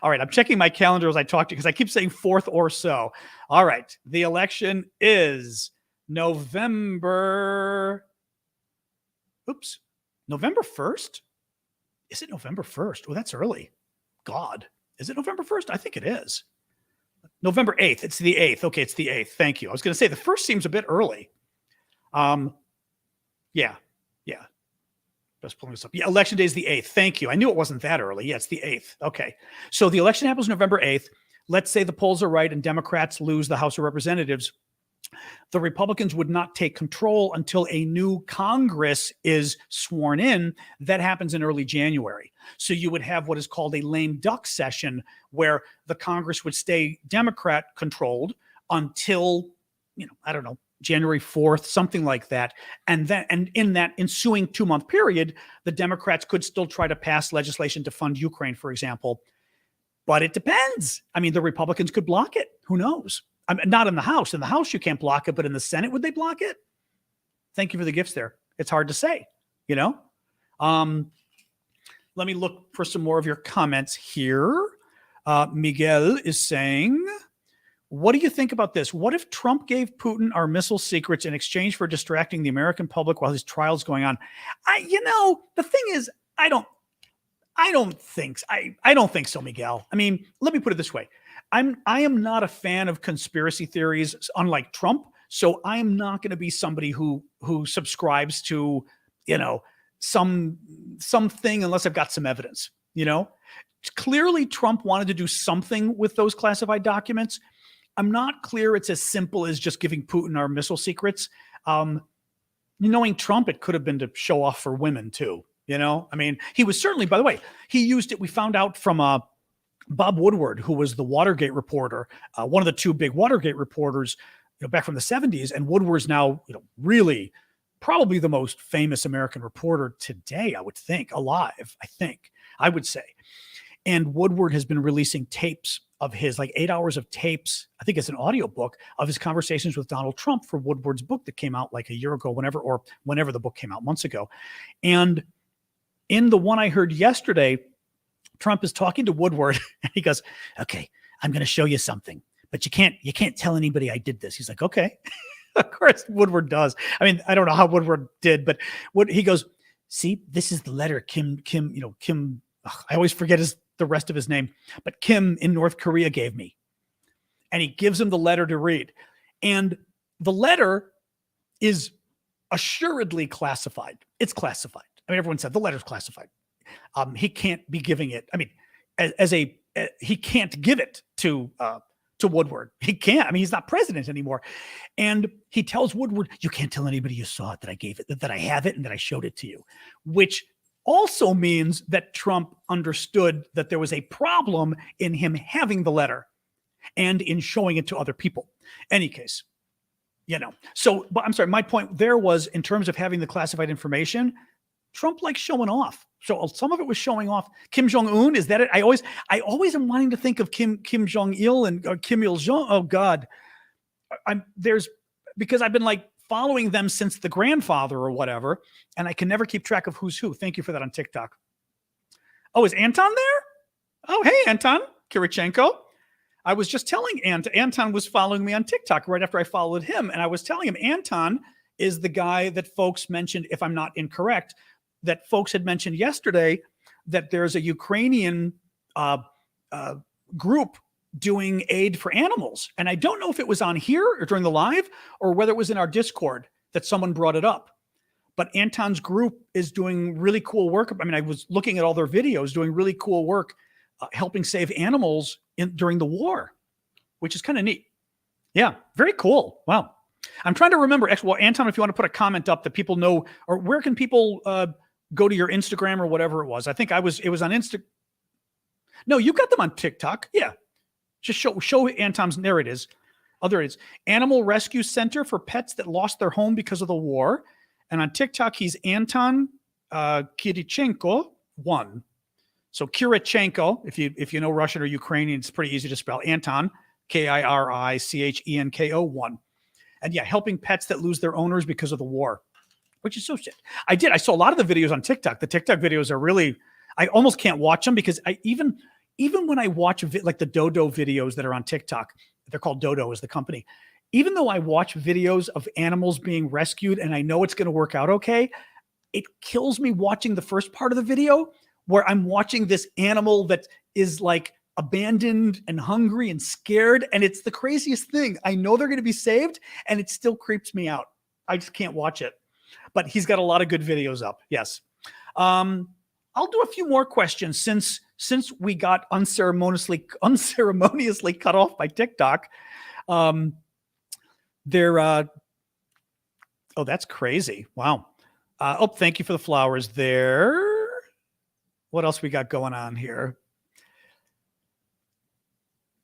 All right, I'm checking my calendar as I talk to you because I keep saying 4th or so. All right, the election is November 1st? Is it November 1st? Oh, that's early. God, is it November 1st? I think it is. November 8th. It's the 8th. Okay, it's the 8th. Thank you. I was going to say the 1st seems a bit early. Yeah. Just pulling this up. Yeah, election day is the 8th. Thank you. I knew it wasn't that early. Yeah, it's the 8th. Okay. So the election happens November 8th. Let's say the polls are right and Democrats lose the House of Representatives. The Republicans would not take control until a new Congress is sworn in. That happens in early January. So you would have what is called a lame duck session where the Congress would stay Democrat controlled until, I don't know, January 4th, something like that. And in that ensuing 2-month period, the Democrats could still try to pass legislation to fund Ukraine, for example. But it depends. I mean, the Republicans could block it. Who knows? I mean, not in the House. In the House, you can't block it, but in the Senate, would they block it? Thank you for the gifts there. It's hard to say, Let me look for some more of your comments here. Miguel is saying, what do you think about this? What if Trump gave Putin our missile secrets in exchange for distracting the American public while his trial's going on? The thing is, I don't think so, Miguel. I mean, let me put it this way. I am not a fan of conspiracy theories, unlike Trump. So I am not going to be somebody who subscribes to, something unless I've got some evidence, Clearly Trump wanted to do something with those classified documents. I'm not clear it's as simple as just giving Putin our missile secrets. Knowing Trump, it could have been to show off for women too. I mean, he was certainly, by the way, he used it. We found out from Bob Woodward, who was the Watergate reporter, one of the two big Watergate reporters, back from the 70s. And Woodward's now, really probably the most famous American reporter today, I would think, alive, I would say. And Woodward has been releasing tapes of his, like 8 hours of tapes. I think it's an audio book of his conversations with Donald Trump for Woodward's book that came out like a year ago, whenever the book came out, months ago. And in the one I heard yesterday, Trump is talking to Woodward and he goes, okay, I'm going to show you something, but you can't tell anybody I did this. He's like, okay. Of course Woodward does. I mean, I don't know how Woodward did, but he goes, see, this is the letter Kim, I always forget the rest of his name, but Kim in North Korea gave me. And he gives him the letter to read. And the letter is assuredly classified. It's classified. I mean, everyone said the letter's classified. He can't be giving it. I mean, he can't give it to Woodward. He can't. I mean, he's not president anymore. And he tells Woodward, you can't tell anybody you saw it, that I gave it, that I have it, and that I showed it to you, which also means that Trump understood that there was a problem in him having the letter and in showing it to other people. Any case, So, but I'm sorry, my point there was in terms of having the classified information, Trump likes showing off. So some of it was showing off. Kim Jong-un, is that it? I always am wanting to think of Kim Jong-il and Kim Il-jung. Oh God. Because I've been like following them since the grandfather or whatever, and I can never keep track of who's who. Thank you for that on TikTok. Oh, is Anton there? Oh, hey, Anton Kirichenko. I was just telling Anton was following me on TikTok right after I followed him. And I was telling him Anton is the guy that folks mentioned, if I'm not incorrect, that folks had mentioned yesterday that there's a Ukrainian group doing aid for animals. And I don't know if it was on here or during the live or whether it was in our Discord that someone brought it up. but Anton's group is doing really cool work. I mean, I was looking at all their videos, doing really cool work, helping save animals during the war, which is kind of neat. Yeah, very cool. Wow. I'm trying to remember. Well, Anton, if you want to put a comment up that people know, or where can people go to your Instagram or whatever it was? I think it was on Insta. No, you got them on TikTok. Yeah. Just show Anton's, there it is. Oh, there it is. Animal Rescue Center for pets that lost their home because of the war. And on TikTok, he's Anton Kirichenko 1. So Kirichenko, if you know Russian or Ukrainian, it's pretty easy to spell. Anton, Kirichenko 1. And yeah, helping pets that lose their owners because of the war, which is so shit. I saw a lot of the videos on TikTok. The TikTok videos are really, I almost can't watch them because even when I watch like the Dodo videos that are on TikTok, they're called Dodo is the company. Even though I watch videos of animals being rescued and I know it's going to work out okay, it kills me watching the first part of the video where I'm watching this animal that is like abandoned and hungry and scared. And it's the craziest thing. I know they're going to be saved and it still creeps me out. I just can't watch it. But he's got a lot of good videos up. Yes. I'll do a few more questions since we got unceremoniously cut off by TikTok. Oh, that's crazy. Wow. Thank you for the flowers there. What else we got going on here?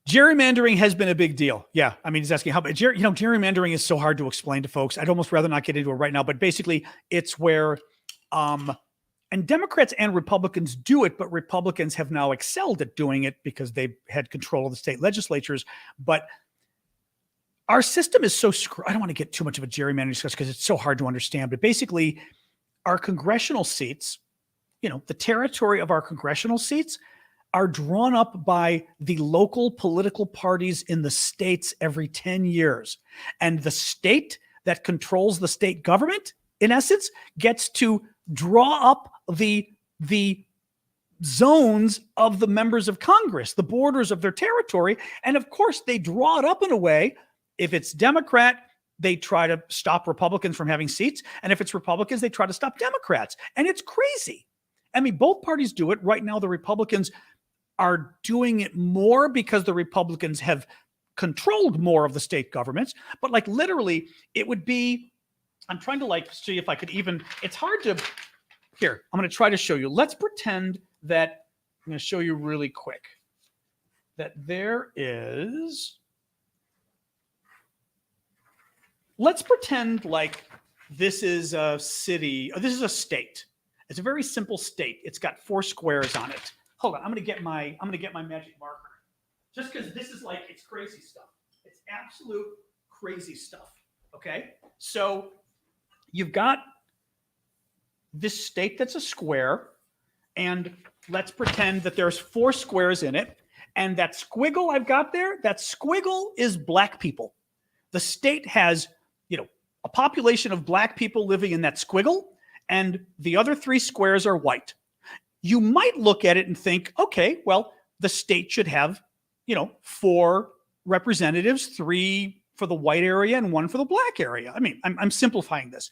Gerrymandering has been a big deal. Yeah. I mean, he's asking how, gerrymandering is so hard to explain to folks. I'd almost rather not get into it right now, but basically it's where, and Democrats and Republicans do it, but Republicans have now excelled at doing it because they had control of the state legislatures. But our system is so I don't want to get too much of a gerrymandering discussion because it's so hard to understand, but basically our congressional seats, the territory of our congressional seats are drawn up by the local political parties in the states every 10 years. And the state that controls the state government, in essence, gets to draw up the zones of the members of Congress, the borders of their territory. And of course, they draw it up in a way, if it's Democrat, they try to stop Republicans from having seats. And if it's Republicans, they try to stop Democrats. And it's crazy. I mean, both parties do it. Right now, the Republicans are doing it more because the Republicans have controlled more of the state governments. But like literally, it would be, I'm trying to see if I could even, it's hard to, here, I'm going to try to show you. Let's pretend that, I'm going to show you really quick, that there is, let's pretend like this is a city, or this is a state. It's a very simple state. It's got 4 squares on it. Hold on, I'm gonna get my magic marker. Just because this is it's crazy stuff. It's absolute crazy stuff. Okay? So you've got this state that's a square, and let's pretend that there's 4 squares in it. And that squiggle I've got there, that squiggle is black people. The state has, a population of black people living in that squiggle, and the other 3 squares are white. You might look at it and think, okay, well, the state should have, 4 representatives, 3 for the white area and 1 for the black area. I mean, I'm simplifying this.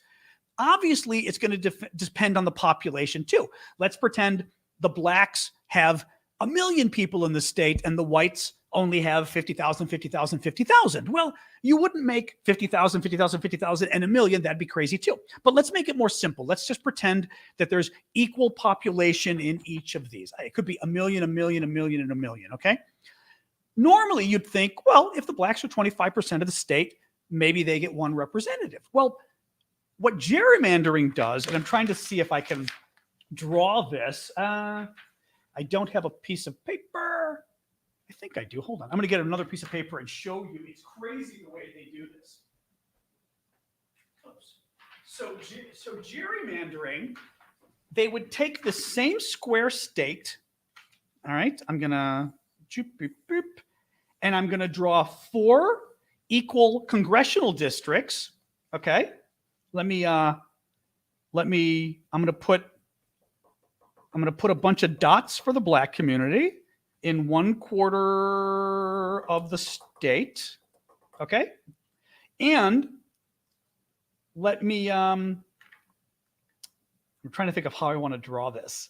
Obviously, it's going to depend on the population too. Let's pretend the blacks have 1 million people in the state and the whites only have 50,000, 50,000, 50,000. Well, you wouldn't make 50,000, 50,000, 50,000 and 1 million. That'd be crazy too. But let's make it more simple. Let's just pretend that there's equal population in each of these. It could be 1 million, 1 million, 1 million, and 1 million, okay? Normally, you'd think, well, if the blacks are 25% of the state, maybe they get 1 representative. Well, what gerrymandering does, and I'm trying to see if I can draw this. I don't have a piece of paper. I think I do. Hold on. I'm going to get another piece of paper and show you. It's crazy the way they do this. Oops. So gerrymandering, they would take the same square state. All right. I'm going to and I'm going to draw 4 equal congressional districts. Okay. I'm going to put a bunch of dots for the black community in 1/4 of the state. Okay. And let me I'm trying to think of how I want to draw this.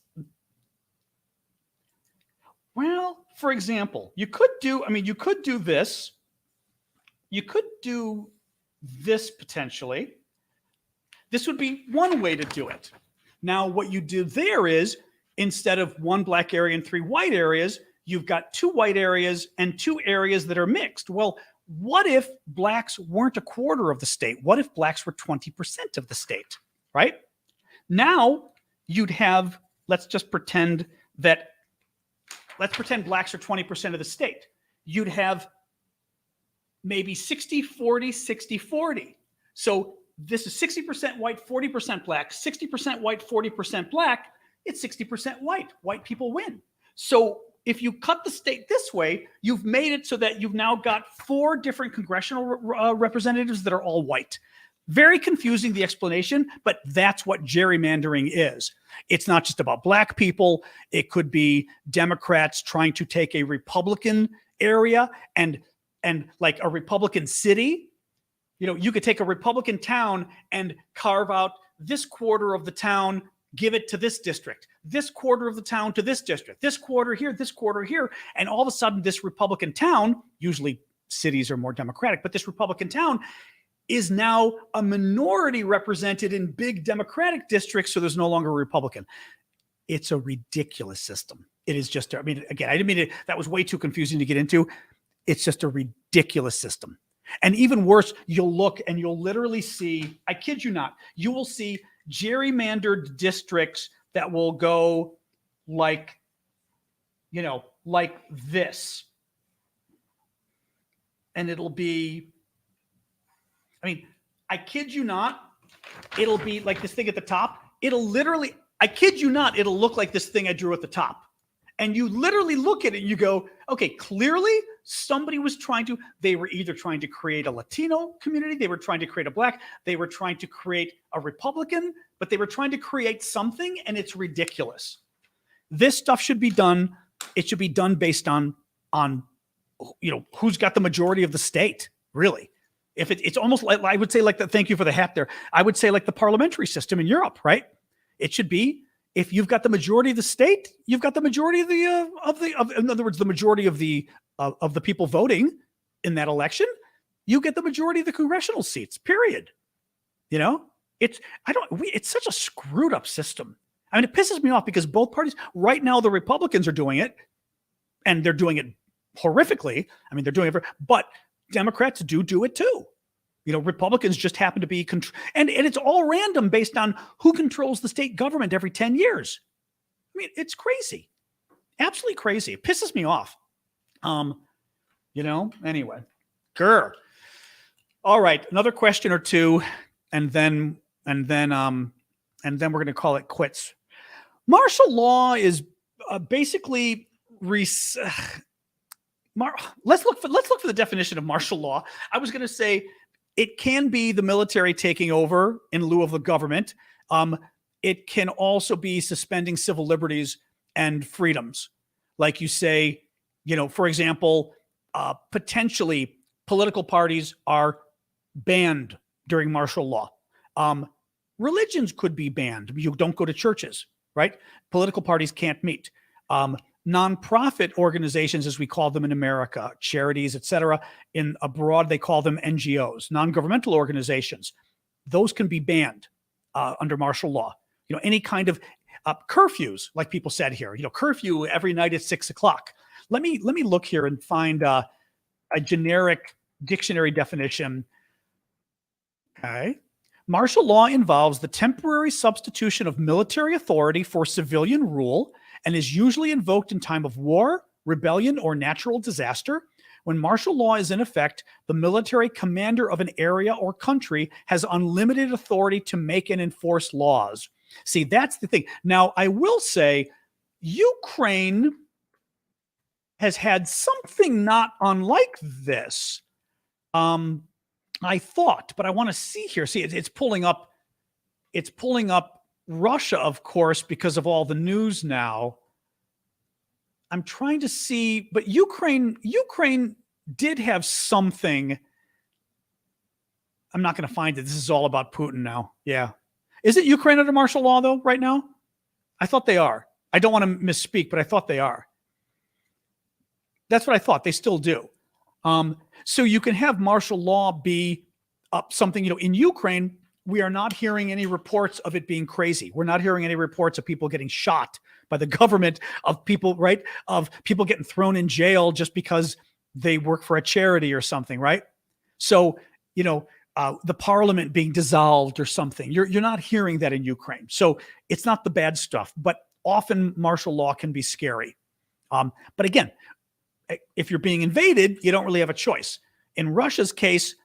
Well, for example, you could do this. You could do this potentially. This would be one way to do it. Now, what you do there is, instead of one black area and 3 white areas, you've got 2 white areas and 2 areas that are mixed. Well, what if blacks weren't a quarter of the state? What if blacks were 20% of the state, right? Now you'd have, let's pretend blacks are 20% of the state. You'd have maybe 60-40, 60-40. So this is 60% white, 40% black, 60% white, 40% black. It's 60% white. White people win. So if you cut the state this way, you've made it so that you've now got 4 different congressional representatives that are all white. Very confusing, the explanation, but that's what gerrymandering is. It's not just about black people. It could be Democrats trying to take a Republican area and like a Republican city. You know, you could take a Republican town and carve out this quarter of the town, give it to this district, this quarter of the town to this district, this quarter here. And all of a sudden, this Republican town, usually cities are more Democratic, but this Republican town is now a minority represented in big Democratic districts. So there's no longer a Republican. It's a ridiculous system. It is just, I mean, again, I didn't mean it. That was way too confusing to get into. It's just a ridiculous system. And even worse, you'll look and you'll literally see, I kid you not, you will see gerrymandered districts that will go like, you know, like this. And it'll be, I mean, I kid you not, it'll be like this thing at the top. It'll literally, I kid you not, it'll look like this thing I drew at the top. And you literally look at it and you go, okay, clearly somebody was they were either trying to create a Latino community, they were trying to create a black, they were trying to create a Republican, but they were trying to create something, and it's ridiculous. This stuff should be done. It should be done based on you know, who's got the majority of the state, really. If it's almost like, I would say like the, thank you for the hat there. I would say like the parliamentary system in Europe, right? It should be, if you've got the majority of the state, you've got the majority of in other words, the majority of the people voting in that election, you get the majority of the congressional seats, period. You know, it's such a screwed up system. I mean, it pisses me off because both parties right now, the Republicans are doing it, and they're doing it horrifically. I mean, they're doing it, but Democrats do it too. You know, Republicans just happen to be, and it's all random based on who controls the state government every 10 years. I mean, it's crazy. Absolutely crazy. It pisses me off. You know, anyway. Grr. All right, another question or two, and then we're going to call it quits. Martial law is basically let's look for the definition of martial law. I was going to say it can be the military taking over in lieu of the government. It can also be suspending civil liberties and freedoms. Like you say, you know, for example, potentially political parties are banned during martial law. Religions could be banned. You don't go to churches, right? Political parties can't meet. Nonprofit organizations, as we call them in America, charities, etc. In abroad, they call them NGOs, non-governmental organizations. Those can be banned under martial law. You know, any kind of curfews, like people said here. You know, curfew every night at 6 o'clock. Let me look here and find a generic dictionary definition. Okay. Martial law involves the temporary substitution of military authority for civilian rule and is usually invoked in time of war, rebellion, or natural disaster. When martial law is in effect, the military commander of an area or country has unlimited authority to make and enforce laws. See, that's the thing. Now, I will say Ukraine has had something not unlike this. I thought, but I want to see here. See, it's pulling up Russia, of course, because of all the news now. I'm trying to see, but Ukraine did have something. I'm not going to find it. This is all about Putin now. Yeah. Isn't Ukraine under martial law though right now? I thought they are. I don't want to misspeak, but I thought they are. That's what I thought. They still do. So you can have martial law be something, in Ukraine, we are not hearing any reports of it being crazy. We're not hearing any reports of people getting shot by the government, of people, right? Of people getting thrown in jail just because they work for a charity or something, right? So, the parliament being dissolved or something. You're not hearing that in Ukraine. So it's not the bad stuff, but often martial law can be scary. But again, if you're being invaded, you don't really have a choice. In Russia's case,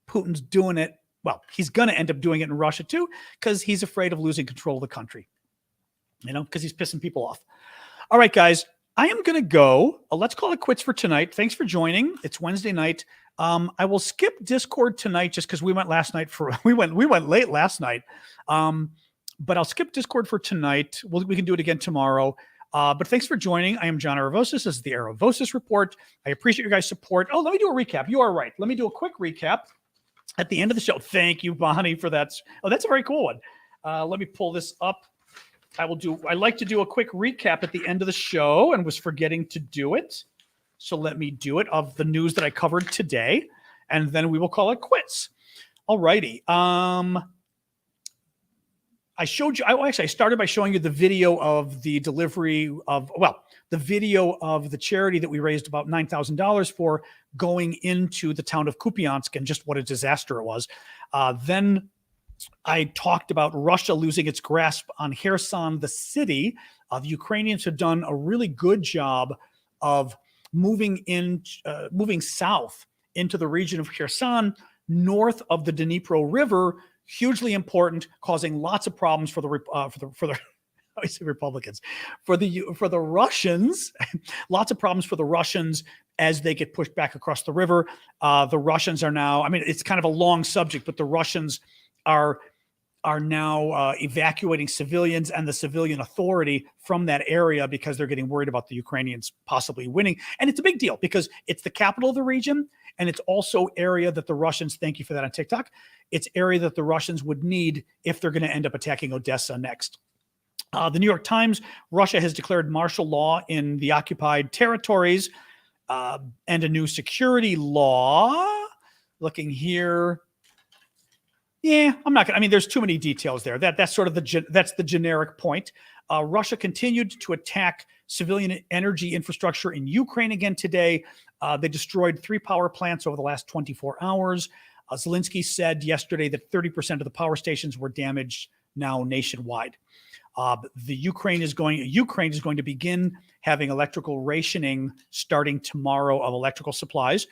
Putin's doing it. Well, he's going to end up doing it in Russia too, because he's afraid of losing control of the country, because he's pissing people off. All right, guys, I am going to go. Let's call it quits for tonight. Thanks for joining. It's Wednesday night. I will skip Discord tonight just because we went late last night. But I'll skip Discord for tonight. We can do it again tomorrow. But thanks for joining. I am John Aravosis. This is the Aravosis Report. I appreciate your guys' support. Oh, let me do a recap. You are right. Let me do a quick recap at the end of the show. Thank you, Bonnie, for that. Oh, that's a very cool one. Let me pull this up. I like to do a quick recap at the end of the show and was forgetting to do it. So let me do it of the news that I covered today, and then we will call it quits. All righty. I showed you, I started by showing you the video of the delivery of, the video of the charity that we raised about $9,000 for, going into the town of Kupiansk, and just what a disaster it was. Then I talked about Russia losing its grasp on Kherson, the city. The Ukrainians have done a really good job of moving south into the region of Kherson, north of the Dnipro River. Hugely important, causing lots of problems for the I say Republicans, for the Russians, lots of problems for the Russians as they get pushed back across the river. The Russians are now, it's kind of a long subject, but the Russians are now evacuating civilians and the civilian authority from that area because they're getting worried about the Ukrainians possibly winning. And it's a big deal because it's the capital of the region, and it's also area that the Russians, thank you for that on TikTok, it's area that the Russians would need if they're going to end up attacking Odessa next. The New York Times, Russia has declared martial law in the occupied territories and a new security law. Looking here. Yeah, I'm not going to, there's too many details there. That's sort of that's the generic point. Russia continued to attack civilian energy infrastructure in Ukraine again today. They destroyed 3 power plants over the last 24 hours. Zelensky said yesterday that 30% of the power stations were damaged now nationwide. Ukraine is going to begin having electrical rationing starting tomorrow of electrical supplies.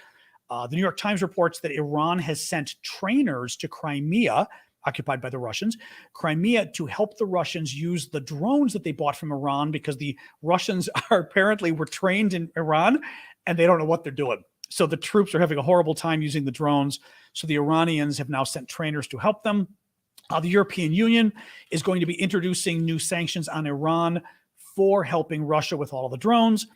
The New York Times reports that Iran has sent trainers to Crimea, occupied by the Russians, Crimea, to help the Russians use the drones that they bought from Iran, because the Russians were trained in Iran and they don't know what they're doing. So the troops are having a horrible time using the drones. So the Iranians have now sent trainers to help them. The European Union is going to be introducing new sanctions on Iran for helping Russia with all of the drones.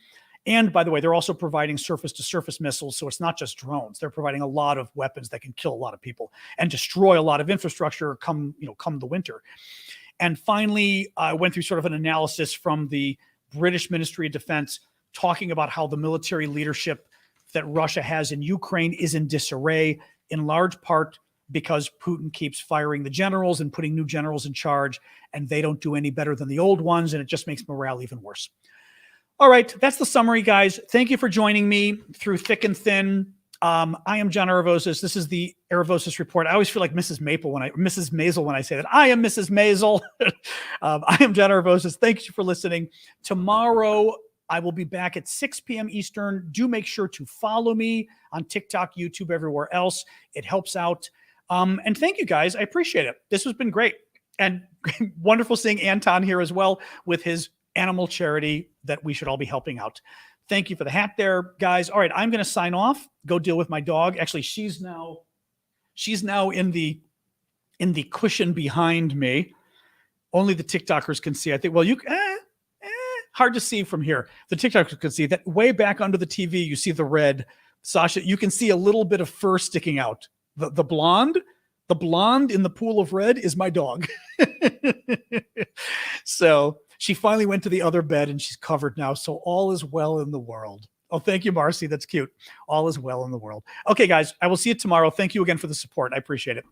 And by the way, they're also providing surface-to-surface missiles. So it's not just drones. They're providing a lot of weapons that can kill a lot of people and destroy a lot of infrastructure come the winter. And finally, I went through sort of an analysis from the British Ministry of Defense talking about how the military leadership that Russia has in Ukraine is in disarray, in large part because Putin keeps firing the generals and putting new generals in charge, and they don't do any better than the old ones, and it just makes morale even worse. All right, that's the summary, guys. Thank you for joining me through thick and thin. I am John Aravosis. This is the Aravosis Report. I always feel like Mrs. Maisel when I say that. I am Mrs. Maisel. I am John Aravosis. Thank you for listening. Tomorrow, I will be back at 6 p.m. Eastern. Do make sure to follow me on TikTok, YouTube, everywhere else. It helps out. And thank you, guys. I appreciate it. This has been great. And wonderful seeing Anton here as well with his animal charity that we should all be helping out. Thank you for the hat there, guys. All right, I'm going to sign off, go deal with my dog. Actually, she's now in the cushion behind me. Only the TikTokers can see. I think, well, hard to see from here. The TikTokers can see that way back under the TV. You see the red. Sasha, you can see a little bit of fur sticking out. The blonde, The blonde in the pool of red is my dog. So she finally went to the other bed and she's covered now. So all is well in the world. Oh, thank you, Marcy. That's cute. All is well in the world. Okay, guys, I will see you tomorrow. Thank you again for the support. I appreciate it.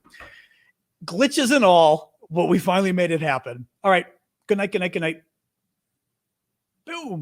Glitches and all, but we finally made it happen. All right. Good night, good night, good night. Boom.